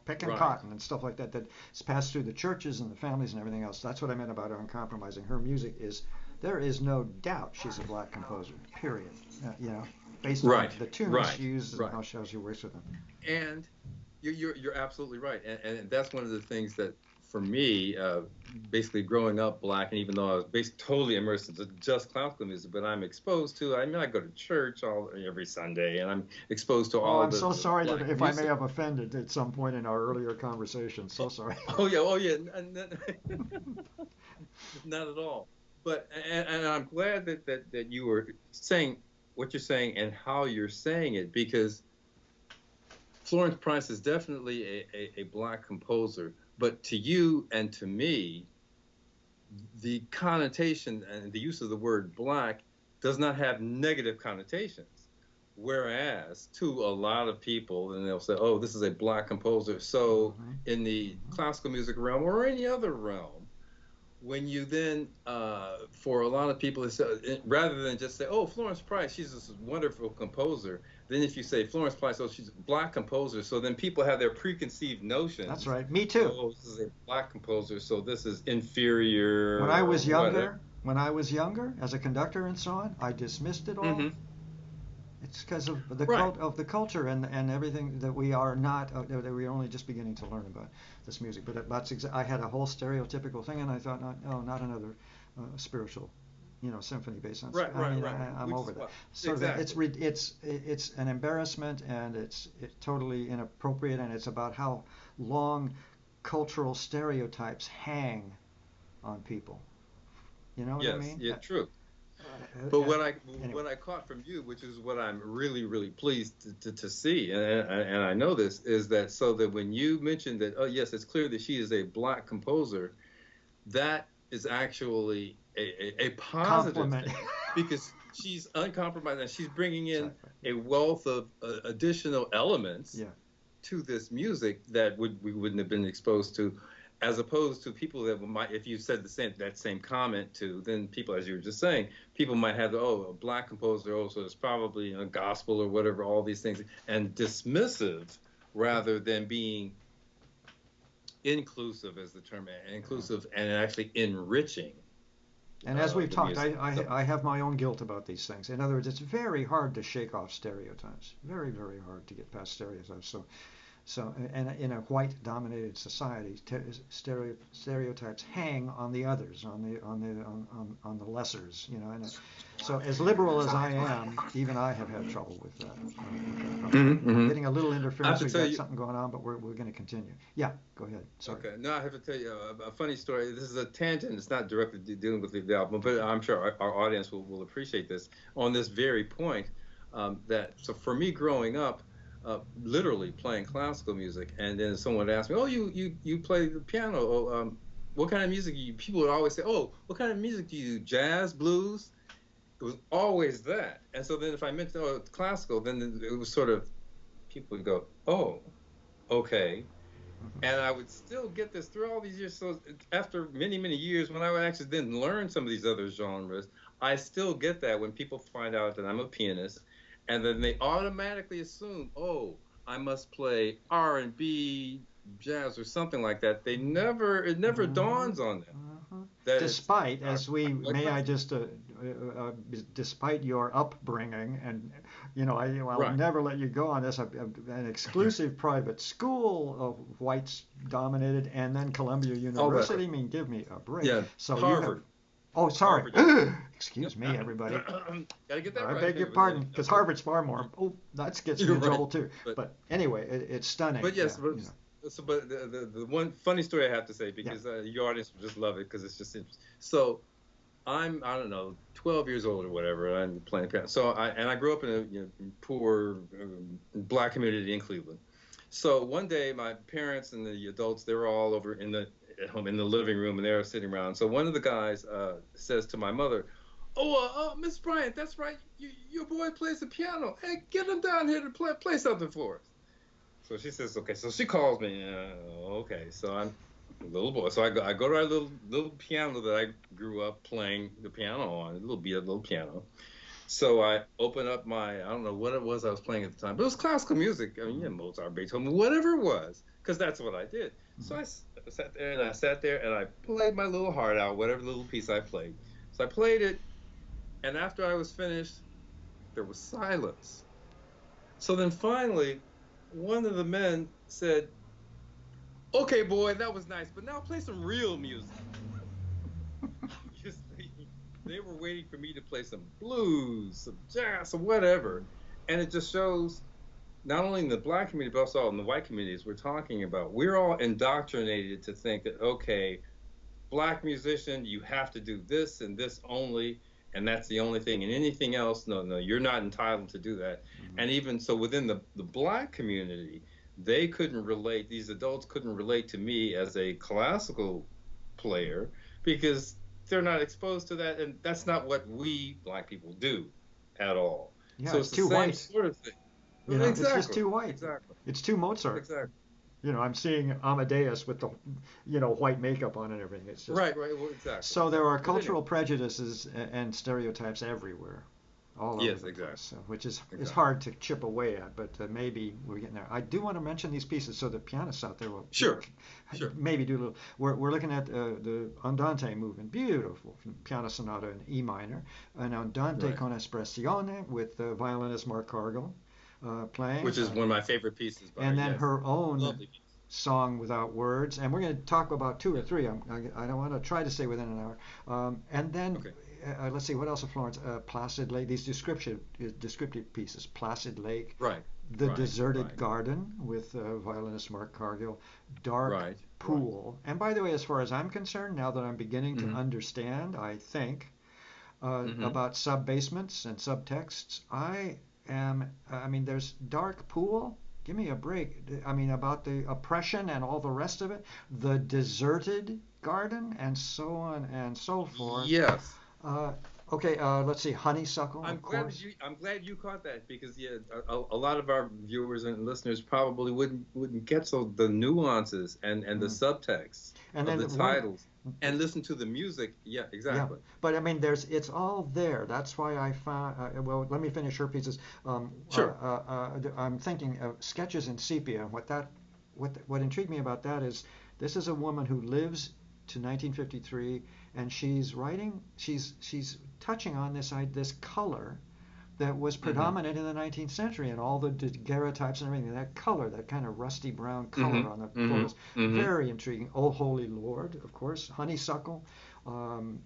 Picking cotton and stuff like that that's passed through the churches and the families and everything else. That's what I meant about uncompromising. Her music there is no doubt she's a black composer, period. Based on the tunes she uses and how she works with them. And you're absolutely right. And that's one of the things that, for me, basically growing up black, and even though I was basically totally immersed into just classical music, but I'm exposed to, I go to church every Sunday, and I'm exposed to all I'm so sorry that if I may have offended at some point in our earlier conversation. So sorry. Oh yeah. Not at all. But, and I'm glad that you were saying what you're saying and how you're saying it, because Florence Price is definitely a black composer. But to you and to me, the connotation and the use of the word black does not have negative connotations. Whereas to a lot of people, and they'll say, oh, this is a black composer. So in the classical music realm or any other realm, when you then, for a lot of people, rather than just say, oh, Florence Price, she's this wonderful composer, then if you say Florence Price, oh, she's a black composer, so then people have their preconceived notions. That's right. Me too. Oh, this is a black composer, so this is inferior. When I was younger, as a conductor and so on, I dismissed it all. It's because of the culture and everything that we are not, that we're only just beginning to learn about this music. But I had a whole stereotypical thing, and I thought, not another spiritual, symphony based on. I'm over that. So it's an embarrassment, and it's totally inappropriate, and it's about how long cultural stereotypes hang on people. You know what I mean? Yeah, true. But what I caught from you, which is what I'm really, really pleased to see, and I know this, is that so that when you mentioned that, oh yes, it's clear that she is a black composer, that is actually a positive thing, because she's uncompromised and she's bringing in a wealth of additional elements to this music that we wouldn't have been exposed to. As opposed to people that might, if you said that same comment to, then people, as you were just saying, people might have, a black composer, so it's probably a gospel or whatever, all these things, and dismissive rather than being inclusive, as the term, inclusive and actually enriching. And as we've talked, I have my own guilt about these things. In other words, it's very hard to shake off stereotypes. Very, very hard to get past stereotypes. So So, and in a white-dominated society, stereotypes hang on the others, on the lessers, you know. So, as liberal as I am, even I have had trouble with that. I'm Mm-hmm. getting a little I have interference. to We've tell got you. something going on, but we're going to continue. Yeah, go ahead. Sorry. Okay, now I have to tell you a funny story. This is a tangent. It's not directly dealing with the album, but I'm sure our audience will appreciate this on this very point. That so for me growing up, literally playing classical music, and then someone would ask me, "Oh, you play the piano? Oh, what kind of music do you?" People would always say, "Oh, what kind of music do you do? Jazz, blues?" It was always that. And so then if I mentioned classical, then it was sort of people would go, "Oh, okay." And I would still get this through all these years. So after many, many years, when I would actually then learn some of these other genres, I still get that when people find out that I'm a pianist, and then they automatically assume, oh, I must play R&B, jazz, or something like that. It never Mm-hmm. dawns on them Mm-hmm. that it's Despite, uh, as we like may I classical. just, despite your upbringing, and I'll Right. never let you go on this. An exclusive private school of whites dominated, and then Columbia All that. University. I mean, give me a break. Yeah. So you have. Harvard. Oh, sorry. Harvard University. Yep. Excuse me, everybody. Gotta get that I right. beg your pardon, because Harvard's far more. Oh, that gets me You're in right. trouble too. But But anyway, it's stunning. But Yeah, yes, but the one funny story I have to say yeah. because your audience will just love it because it's just interesting. So I don't know 12 years old or whatever, and I'm playing piano. So I grew up in a poor black community in Cleveland. So one day my parents and the adults they were all over at home in the living room and they were sitting around. So one of the guys says to my mother, "Oh, Miss Bryant, that's right. Your boy plays the piano. Hey, get him down here to play something for us." So she says, okay. So she calls me. Okay. So I'm a little boy. So I go to our little piano that I grew up playing the piano on, a little piano. So I open up I don't know what it was I was playing at the time, but it was classical music. I mean, Mm-hmm. Mozart, Beethoven, whatever it was, because that's what I did. Mm-hmm. So I sat there and I played my little heart out, whatever little piece I played. So I played it, and after I was finished, there was silence. So then finally, one of the men said, "Okay, boy, that was nice, but now play some real music." Because they were waiting for me to play some blues, some jazz, some whatever. And it just shows not only in the black community, but also in the white communities we're talking about. We're all indoctrinated to think that, okay, black musician, you have to do this and this only, and that's the only thing. And anything else, no, no, you're not entitled to do that. Mm-hmm. And even so, within the black community, these adults couldn't relate to me as a classical player because they're not exposed to that. And that's not what we black people do at all. Yeah, So it's it's the too same white. sort of thing. It's just Exactly. too white. Exactly. It's too Mozart. Exactly. I'm seeing Amadeus with the, white makeup on and everything. It's just Right, right. Well, exactly, so there are exactly. But anyway, cultural prejudices and stereotypes everywhere, all over yes, the place. exactly. So, which is Exactly. hard to chip away at, but maybe we're getting there. I do want to mention these pieces so the pianists out there will Sure. Sure. maybe do a little. We're looking at the Andante movement, beautiful piano sonata in E minor, an Andante Right. con espressione with violinist Mark Cargill playing. Which is one of my favorite pieces by And then yes, her own lovely piece. song without words. And we're going to talk about two or three. I don't want to try to stay within an hour. And then Okay. let's see what else of Florence. Placid Lake. These descriptive pieces. Placid Lake, Right. The Right. Deserted Right. Garden with violinist Mark Cargill, Dark Right. Right. Pool. And by the way, as far as I'm concerned, now that I'm beginning to Mm-hmm. understand, I think Mm-hmm. about sub-basements and subtexts. I mean, there's Dark Pool. Give me a break. I mean, about the oppression and all the rest of it, the deserted garden, and so on and so forth. Yes. Uh, okay, let's see. Honeysuckle, I'm of glad that course. you caught that because yeah, a lot of our viewers and listeners probably wouldn't get the nuances and the Mm. subtext And of then the titles and listen to the music. Yeah, yeah, exactly. but I mean, it's all there. That's why I found. Well, let me finish her pieces. Sure. I'm thinking of Sketches in Sepia. What intrigued me about that is this is a woman who lives to 1953, and she's writing. She's touching on this color that was predominant in the 19th century, and all the daguerreotypes and everything. That color, that kind of rusty brown color on the photos, very intriguing. Oh, Holy Lord, of course, honeysuckle, and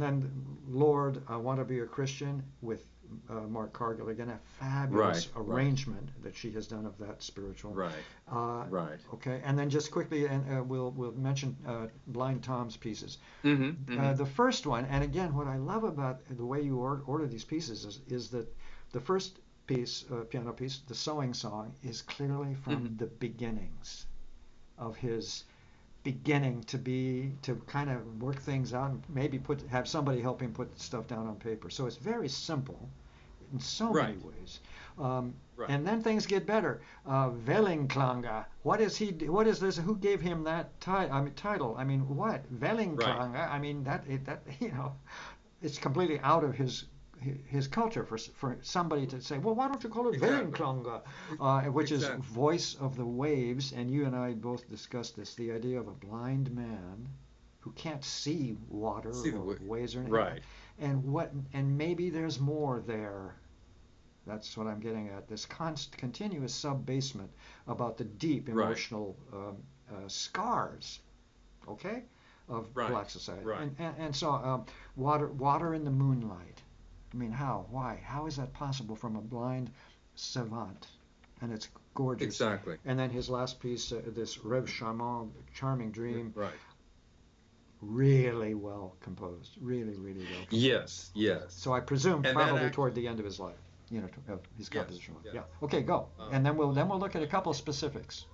then Lord, I Want to Be a Christian with Mark Cargill. Again, a fabulous arrangement that she has done of that spiritual. Okay, and then just quickly, and we'll mention Blind Tom's pieces. The first one, and again, what I love about the way you order these pieces is that the first piece, piano piece, the Sowing Song, is clearly from the beginnings of his beginning to kind of work things out and maybe have somebody help him put stuff down on paper. So it's very simple in so many ways. And then things get better. Wellenklange. What is this? Who gave him that title? I mean, what? Wellenklange. I mean, that it's completely out of his culture for somebody to say, well, why don't you call it Wellenklange, which is voice of the waves. And you and I both discussed this, the idea of a blind man who can't see water or waves or anything. And maybe there's more there. That's what I'm getting at. This continuous sub-basement about the deep emotional scars, okay, of black society. And so water in the moonlight. I mean, how? Why? How is that possible from a blind savant? And it's gorgeous. Exactly. And then his last piece, this Rêve Charmant, Charming Dream. Really well composed. Really, really well composed. Yes. So I presume probably toward the end of his life, his composition life. Yeah. Okay, go. And then we'll look at a couple of specifics.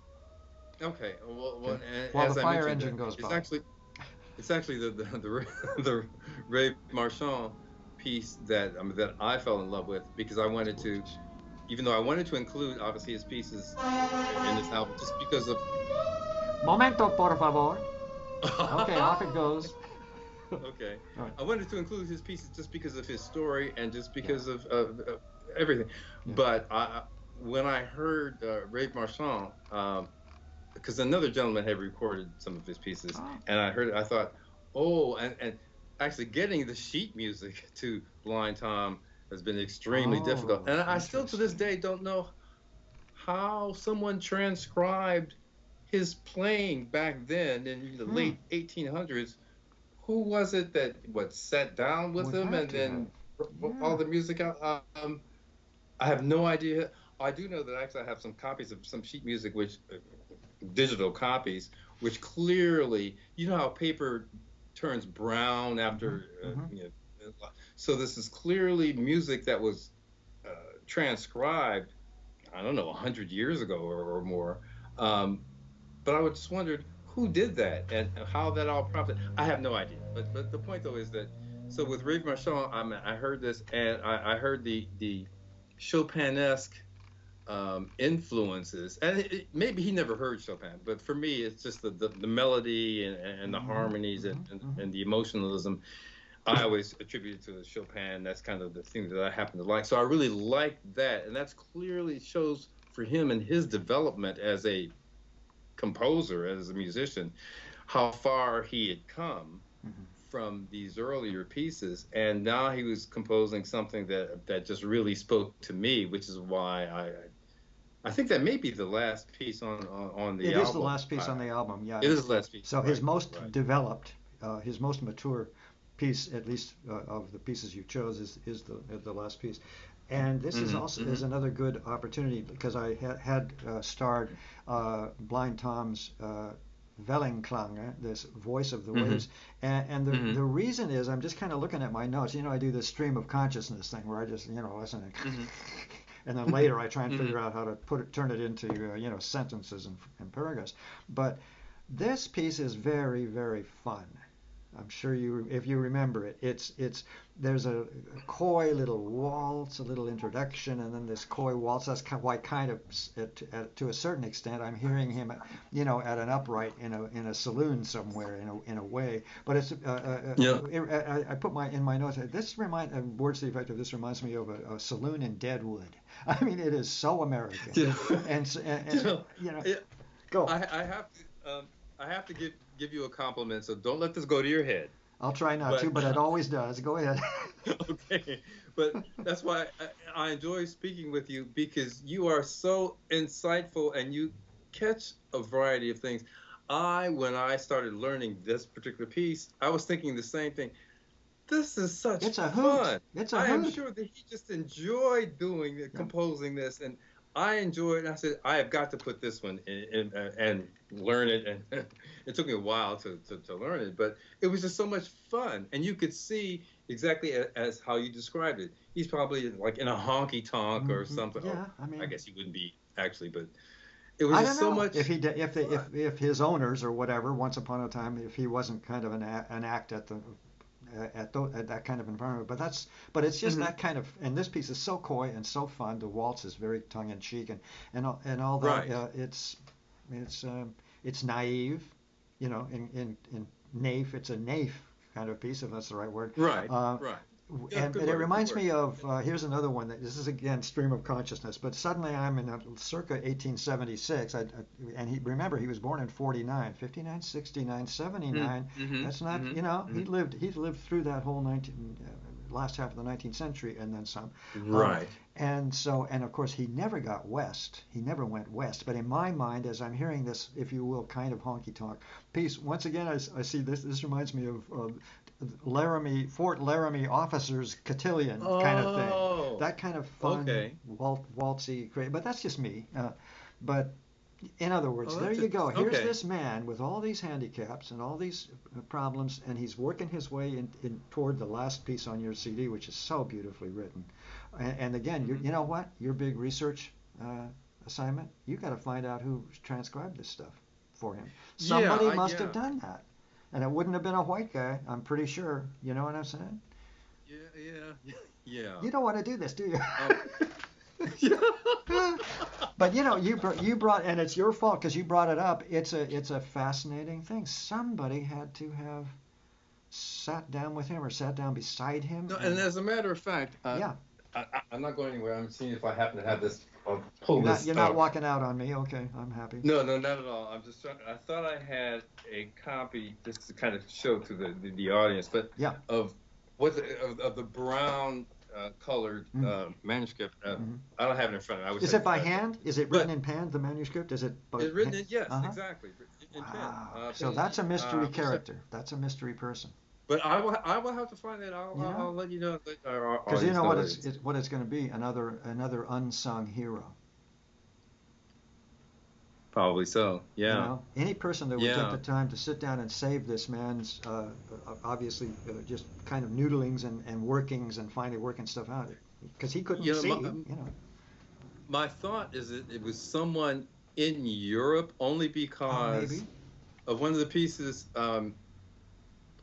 Okay. Well, while the fire engine goes by. It's actually the Rêve Marchand piece that I fell in love with, because I wanted to, even though I wanted to include obviously his pieces in this album, just because of. Momento, por favor. Okay, off it goes. Okay. Right. I wanted to include his pieces just because of his story and just because of everything. Yeah. But when I heard Rêve Marchand, because another gentleman had recorded some of his pieces, and I heard it, I thought, and actually getting the sheet music to Blind Tom has been extremely difficult. And I still to this day don't know how someone transcribed his playing back then in the late 1800s. Who was it that sat down with him and then all the music out? I have no idea. I do know that actually I have some copies of some sheet music, which digital copies, which clearly, how paper turns brown after, so this is clearly music that was transcribed, I don't know, 100 years ago or more. But I just wondered who did that and how that all prompted. I have no idea. But the point though is that, so with Rêve Marchand, I heard this, and I heard the Chopinesque influences, and maybe he never heard Chopin, but for me it's just the melody and the harmonies and the emotionalism. I always attribute it to Chopin. That's kind of the thing that I happen to like. So I really like that, and that's clearly shows for him and his development as a composer, as a musician, how far he had come from these earlier pieces, and now he was composing something that just really spoke to me, which is why I think that may be the last piece on the album. It is the last piece on the album, yeah. It is the last piece. So his most developed, his most mature piece, at least of the pieces you chose, is the last piece. And this is also is another good opportunity, because I had starred Blind Tom's Wellenklange, this voice of the waves, and the reason is, I'm just kind of looking at my notes. I do this stream of consciousness thing where I just listen, and then later I try and figure out how to turn it into sentences and paragraphs. But this piece is very, very fun. I'm sure if you remember it, there's a coy little waltz, a little introduction, and then this coy waltz. That's why kind of to a certain extent I'm hearing him, at an upright in a saloon somewhere in a way. But it's I put in my notes. Words to the effect of this reminds me of a saloon in Deadwood. I mean, it is so American. Go. I have to give you a compliment, so don't let this go to your head. I'll try not but to, but it always does. Go ahead. okay. But that's why I enjoy speaking with you, because you are so insightful and you catch a variety of things. When I started learning this particular piece, I was thinking the same thing. This is such It's a hoot. fun. It's a I am hoot. sure that he just enjoyed Yeah. composing this, and I enjoyed it. I said, I have got to put this one in and learn it. And it took me a while to learn it, but it was just so much fun. And you could see exactly as how you described it. He's probably like in a honky tonk or something. Oh, Yeah, I I mean, guess he wouldn't be actually, but it was I don't just so know much if he did, fun. if his owners or whatever, once upon a time, if he wasn't kind of an act at the at that kind of environment. But it's just Hmm. that kind of. And this piece is so coy and so fun. The waltz is very tongue in cheek and all that. Right. It's it's naive, you know. In naif, it's a naif kind of piece, if that's the right word. Right. Uh, Right. Yeah, and good it word. Good reminds word. me of here's another one that this is again stream of consciousness, but suddenly I'm in circa 1876. And remember he was born in 49, 59, 69, Mm, 79. hmm. That's not, Hmm. you know, Hmm. he lived through that whole 19 last half of the 19th century and then some. Um, Right. and of course he never got west. He never went west. But in my mind, as I'm hearing this, if you will, kind of honky tonk piece, once again I see this. This reminds me of Laramie, Fort Laramie officers cotillion kind of thing. Oh, That kind of fun, okay. waltzy, but that's just me. But in other words, Oh, there that's you go. interesting. Here's Okay. this man with all these handicaps and all these problems, and he's working his way toward the last piece on your CD, which is so beautifully written. And again, Hmm. you know what? Your big research assignment, you got to find out who transcribed this stuff for him. Somebody must have Yeah. done that. And it wouldn't have been a white guy, I'm pretty sure. You know what I'm saying? Yeah. Yeah. Yeah. You don't want to do this, do you? Um, yeah. But you know, you brought, and it's your fault because you brought it up. It's a fascinating thing. Somebody had to have sat down with him or sat down beside him, No, and and as a matter of fact, yeah, I'm not going anywhere. I'm seeing if I happen to have this. Pull this. you're not walking out on me. Okay, I'm happy. No, no, not at all. I'm just trying. I thought I had a copy just to kind of show to the audience, but Yeah. of of the brown colored Mm. manuscript. Hmm. I don't have it in front of me. I wish Is I it by could. hand? Is it written But in pen? The manuscript? Is it by it's written hand? in, yes, Uh huh. exactly, in pen. Wow. So Pen and that's a ink. mystery character. That's a mystery person. But I will have to find that. You know, I'll let you know. Let our because you audience know know what that it's what it's going to be, another unsung hero. probably so. You Yeah. know, any person that would take Yeah. the time to sit down and save this man's obviously just kind of noodlings and workings and finally working stuff out, because he couldn't You know, see. You know. my thought is that it was someone in Europe only Oh, because maybe. of one of the pieces.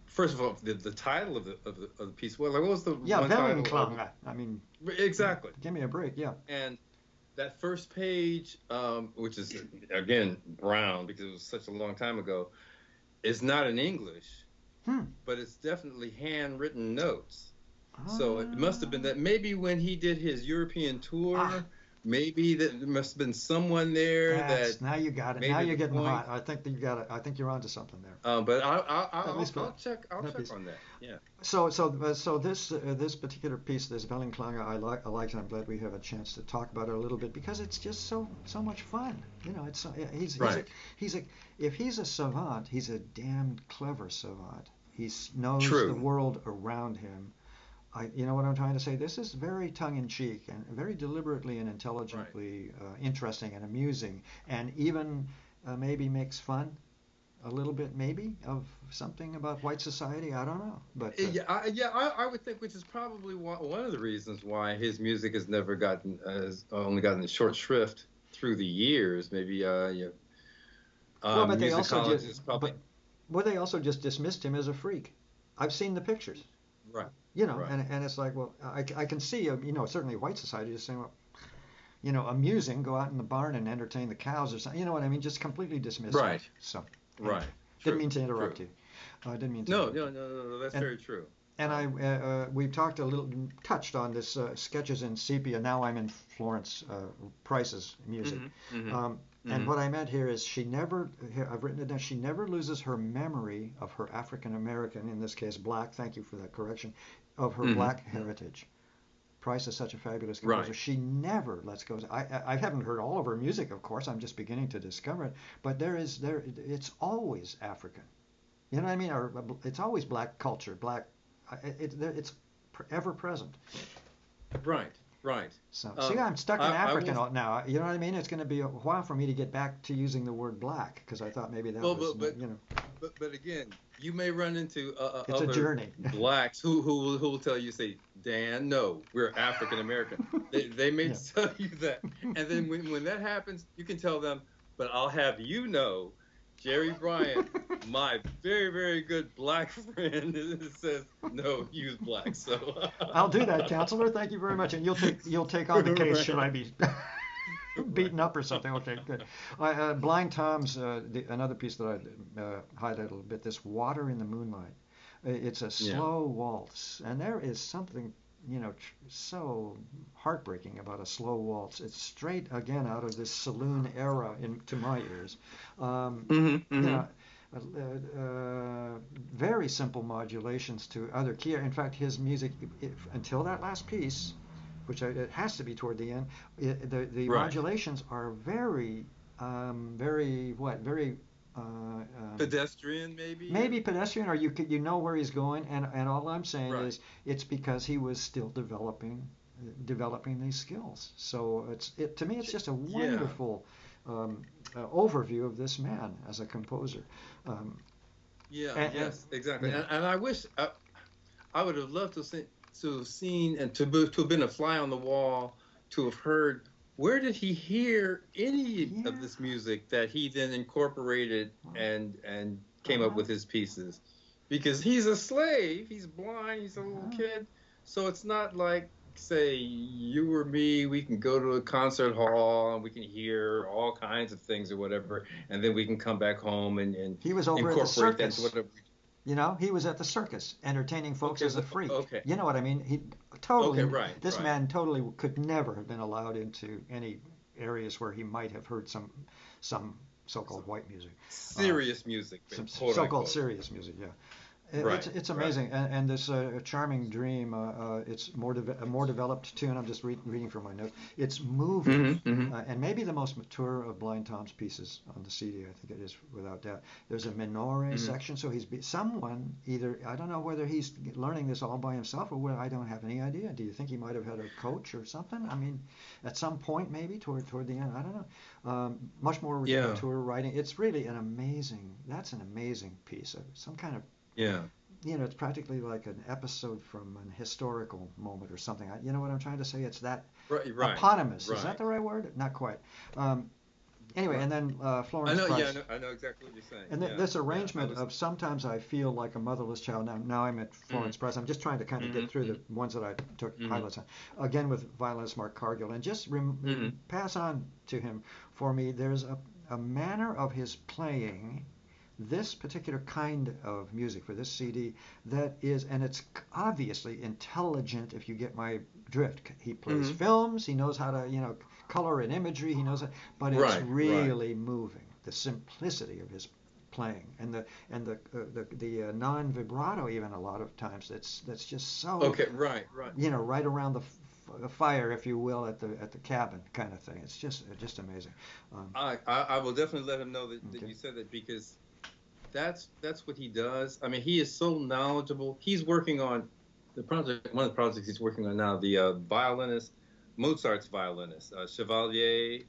First of all, the title of the piece. Well, what was the Yeah, one title of Wellenklange. I mean, exactly? give me a break. Yeah. And that first page, which is again brown because it was such a long time ago, is not in English, Hmm. but it's definitely handwritten notes. So it must have been Ah. that maybe when he did his European Ah. tour, maybe that there must have been someone there that That's now you got it. Now made it you're a getting point. hot. I think that you got it. I think you're onto something there. But At least for I'll check that piece. on that. Yeah. So this particular piece, this Wellenklange, I like, and I'm glad we have a chance to talk about it a little bit because it's just so much fun. You know, it's Right. he's a if he's a savant, he's a damned clever savant. He knows the True. world around him. You know what I'm trying to say? This is very tongue-in-cheek and very deliberately and Right. intelligently interesting and amusing, and even maybe makes fun a little bit, maybe, of something about white society. I don't know, but I would think, which is probably one of the reasons why his music has never gotten has only gotten short shrift through the years. Maybe well, but they also just musicologists probably they also just dismissed him as a freak. I've seen the pictures, right, you know, right. and it's like, well, I can see, you know, certainly white society just saying, well, you know, amusing, go out in the barn and entertain the cows or something. You know what I mean? Just completely dismiss it. Right. So, anyway, Right. didn't True. mean to True. interrupt you. I didn't mean to No, interrupt no, you. no, no, no. That's And very true. and we've talked a little, touched on this sketches in sepia. Now I'm in Florence Price's music. And what I meant here is I've written it down, she never loses her memory of her African American, in this case black, thank you for that correction, of her black heritage. Price is such a fabulous composer. Right. She never lets go. I haven't heard all of her music, of course. I'm just beginning to discover it. But it's always African. You know what I mean? Or it's always black culture, black. It's ever present. Right. Right. So see, I'm stuck in African will, now. You know what I mean? It's going to be a while for me to get back to using the word black, because I thought maybe that was, you know. But again, you may run into it's other a journey. blacks who will tell you, say, Dan, no, we're African American. They may tell you that, and then when that happens, you can tell them, but I'll have you know, Gerry Bryant, my very, very good black friend, says no, use black. So I'll do that, counselor. Thank you very much, and you'll take on the case should I be beaten up or something. Okay, good. Blind Tom's another piece that I highlighted a little bit. This Water in the Moonlight. It's a slow waltz, and there is something, you know, so heartbreaking about a slow waltz. It's straight again out of this saloon era to my ears. You know, very simple modulations to other key. In fact, his music, until that last piece, which it has to be toward the end, the modulations are very, very pedestrian, maybe. Maybe pedestrian, or you know where he's going, and all I'm saying is it's because he was still developing these skills. So to me it's just a wonderful overview of this man as a composer. Yes, exactly. And I wish I would have loved to have seen and to have been a fly on the wall, to have heard, where did he hear any of this music that he then incorporated and came up with his pieces? Because he's a slave, he's blind, he's a little kid, so it's not like, say, you or me, we can go to a concert hall and we can hear all kinds of things or whatever, and then we can come back home and he was over incorporate at the circus. that into whatever. You know, he was at the circus entertaining folks as a freak. You know what I mean? He totally. This man totally could never have been allowed into any areas where he might have heard some so-called white music. Serious music. Some so-called serious music. Yeah. It's amazing, and this charming dream. It's a more developed tune. I'm just reading from my notes. It's moving, and maybe the most mature of Blind Tom's pieces on the CD. I think it is without doubt. There's a minore section, so someone either, I don't know whether he's learning this all by himself or whether, I don't have any idea. Do you think he might have had a coach or something? I mean, at some point maybe toward the end. I don't know. Much more mature writing. It's really an amazing. That's an amazing piece of some kind of. Yeah. You know, it's practically like an episode from an historical moment or something. You know what I'm trying to say? It's that eponymous. Is that the right word? Not quite. Anyway, and then Florence Price. I know exactly what you're saying. And this arrangement of Sometimes I Feel Like a Motherless Child. Now I'm at Florence Price. I'm just trying to kind of get through the ones that I took highlights on. Again with violinist Mark Cargill. And just pass on to him for me. There's a manner of his playing this particular kind of music for this CD that is, and it's obviously intelligent if you get my drift. He plays films, he knows how to, you know, color and imagery, he knows it, but it's really moving. The simplicity of his playing and the non-vibrato even a lot of times. That's just so you know, right around the fire, if you will, at the cabin kind of thing. It's just amazing. I will definitely let him know that you said that, because that's what he does. I mean, he is so knowledgeable. He's working on one of the projects he's working on now. The Mozart's violinist, Chevalier.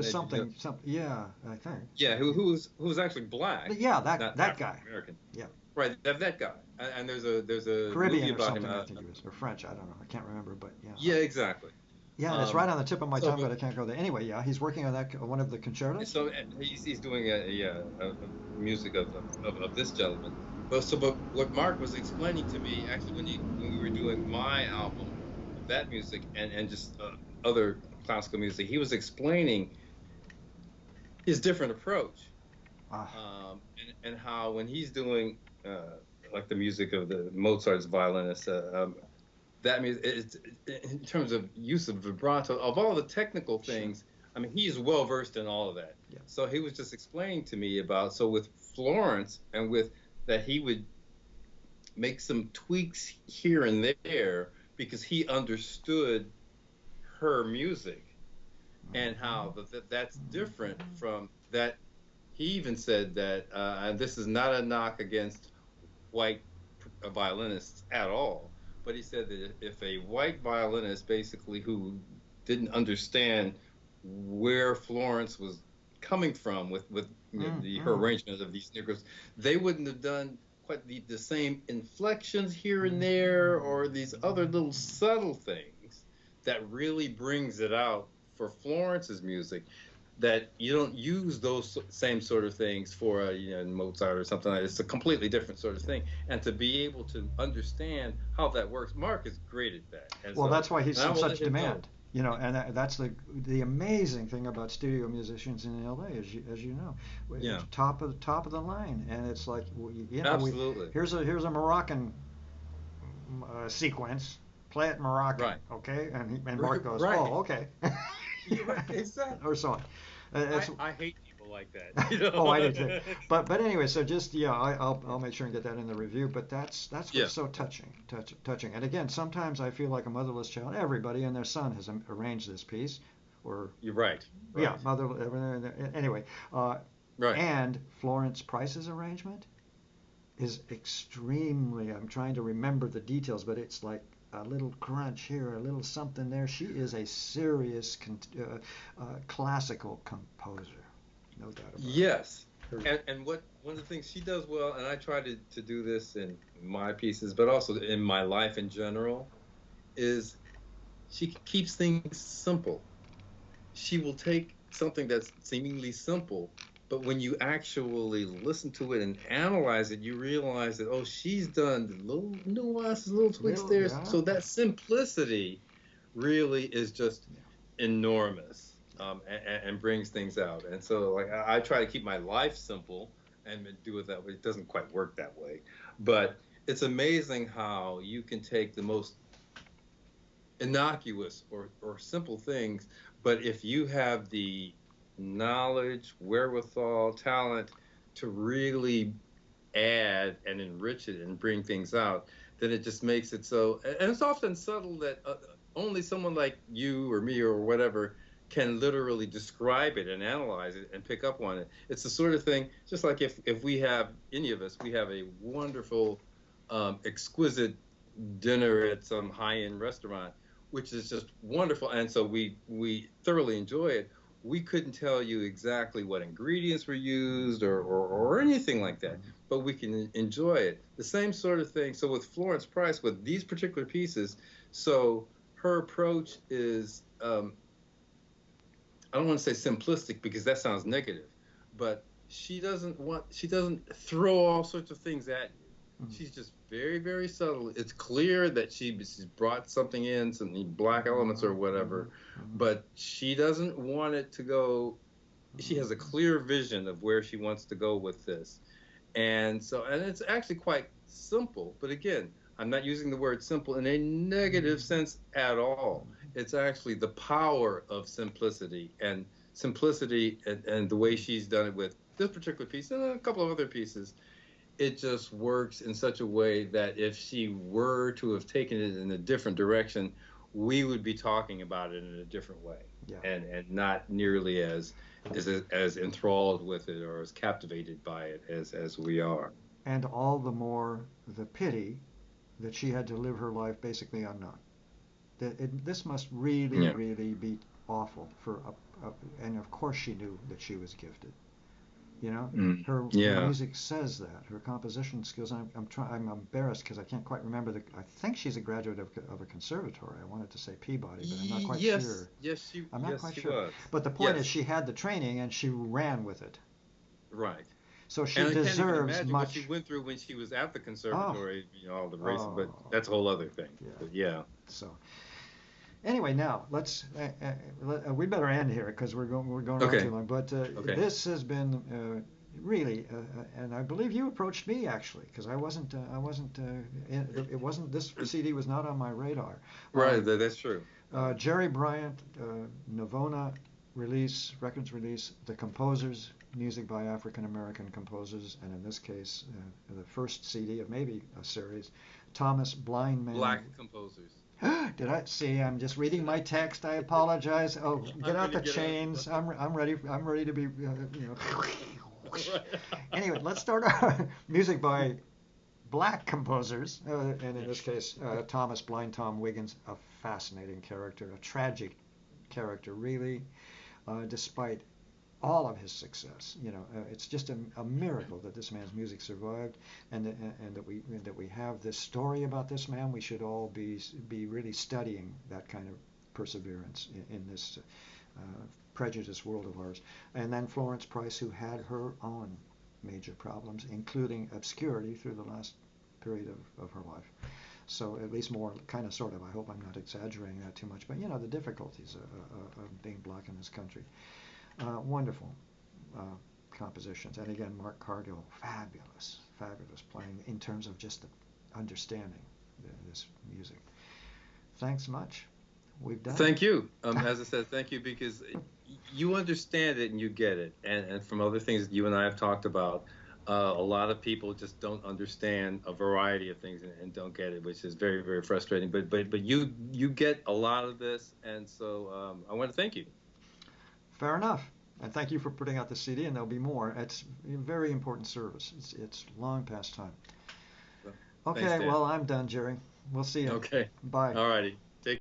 Something. Yeah, I think. Yeah, who's actually black. But yeah, that guy. American. Yeah. Right, that guy. And there's a Caribbean movie or about something, him. I think he was, or French. I don't know. I can't remember, but yeah. Yeah, exactly. Yeah, and it's right on the tip of my tongue, but I can't go there. Anyway, yeah, he's working on that one of the concertos. So he's doing a music of this gentleman. But what Mark was explaining to me, actually, when we were doing my album, that music and just other classical music, he was explaining his different approach, and how when he's doing like the music of the Mozart's violinist. That means it's in terms of use of vibrato, of all the technical Sure. things. I mean, he's well versed in all of that. Yeah. So he was just explaining to me about, so with Florence and with that, he would make some tweaks here and there because he understood her music, and how that's different from that. He even said that, and this is not a knock against white violinists at all, but he said that if a white violinist, basically, who didn't understand where Florence was coming from with her arrangement of these niggers, they wouldn't have done quite the same inflections here and there, or these other little subtle things that really brings it out for Florence's music, that you don't use those same sort of things for Mozart or something like that. It's a completely different sort of thing, and to be able to understand how that works, Mark is great at that. And Well, so, that's why he's and I in will such let him know. demand. And that's the amazing thing about studio musicians in LA, as you know, Yeah, top of the line, and it's like, absolutely. here's a Moroccan sequence, play it Moroccan, Right. okay, and Right. Mark goes, Right. oh, okay, You're right. Exactly. or so on. It's I hate people like that. Oh, I did too. But anyway, so just yeah, I'll make sure and get that in the review. But that's Yeah. what's so touching. And again, sometimes I feel like a motherless child. Everybody and their son has arranged this piece, or You're right. yeah, Right. mother. Anyway, uh, Right. and Florence Price's arrangement is extremely. I'm trying to remember the details, but it's like a little crunch here, a little something there. She is a serious classical composer. No doubt about Yes. it. And what one of the things she does well, and I try to do this in my pieces, but also in my life in general, is she keeps things simple. She will take something that's seemingly simple, but when you actually listen to it and analyze it, you realize that, oh, she's done little nuances, little tweaks Little, there. yeah. So that simplicity really is just enormous, and brings things out. And so, like, I try to keep my life simple and do it that way. It doesn't quite work that way, but it's amazing how you can take the most innocuous or simple things, but if you have the knowledge, wherewithal, talent to really add and enrich it and bring things out, then it just makes it so. And it's often subtle that only someone like you or me or whatever can literally describe it and analyze it and pick up on it. It's the sort of thing, just like if we have, any of us, we have a wonderful, exquisite dinner at some high-end restaurant, which is just wonderful, and so we thoroughly enjoy it. We couldn't tell you exactly what ingredients were used, or anything like that, but we can enjoy it. The same sort of thing. So with Florence Price, with these particular pieces, so her approach is, I don't want to say simplistic because that sounds negative, but she doesn't throw all sorts of things at you. She's just very, very subtle. It's clear that she's brought something in, some black elements or whatever, but she doesn't want it to go. She has a clear vision of where she wants to go with this. And so, and it's actually quite simple. But again, I'm not using the word simple in a negative sense at all. It's actually the power of simplicity, and the way she's done it with this particular piece and a couple of other pieces. It just works in such a way that if she were to have taken it in a different direction, we would be talking about it in a different way, Yeah. and not nearly as enthralled with it or as captivated by it as we are. And all the more the pity that she had to live her life basically unknown. This must really, Yeah. really be awful and of course she knew that she was gifted. Her Yeah. music says that. Her composition skills. I'm embarrassed because I can't quite remember I think she's a graduate of a conservatory. I wanted to say Peabody, but I'm not quite Yes. sure. Yes, she. I'm not Yes, quite she sure. was. But the point is, Yes. she had the training and she ran with it. Right. So she And I can't even deserves imagine what she much. went through when she was at the Oh, conservatory, all the racing, but oh, that's a whole other thing. yeah. But yeah. So anyway, now we better end here because we're going on Okay. too long. But Okay. this has been really, and I believe you approached me actually, because it wasn't, this CD was not on my radar. Right, that's true. Gerry Bryant, Navona records release, The Composers, music by African American composers, and in this case, the first CD of maybe a series, Thomas Blindman. Black composers. Did I see? I'm just reading my text. I apologize. Oh, get out the chains. I'm ready. I'm ready to be. Anyway, let's start our music by black composers, and in this case, Thomas Blind Tom Wiggins, a fascinating character, a tragic character, really, despite all of his success. It's just a miracle that this man's music survived, and that we have this story about this man. We should all be really studying that kind of perseverance in this prejudiced world of ours. And then Florence Price, who had her own major problems, including obscurity through the last period of her life. So at least more, kind of, sort of, I hope I'm not exaggerating that too much, but the difficulties of being black in this country. Wonderful compositions. And again, Mark Cargill, fabulous playing in terms of just the understanding this music. Thanks much. We've done Thank you. As I said, thank you, because you understand it and you get it. And from other things that you and I have talked about, a lot of people just don't understand a variety of things and don't get it, which is very, very frustrating. But you get a lot of this, and so I want to thank you. Fair enough. And thank you for putting out the CD, and there'll be more. It's a very important service. It's long past time. Okay, Thanks, Dan. well, I'm done, Gerry. We'll see you. Okay. Bye. All righty.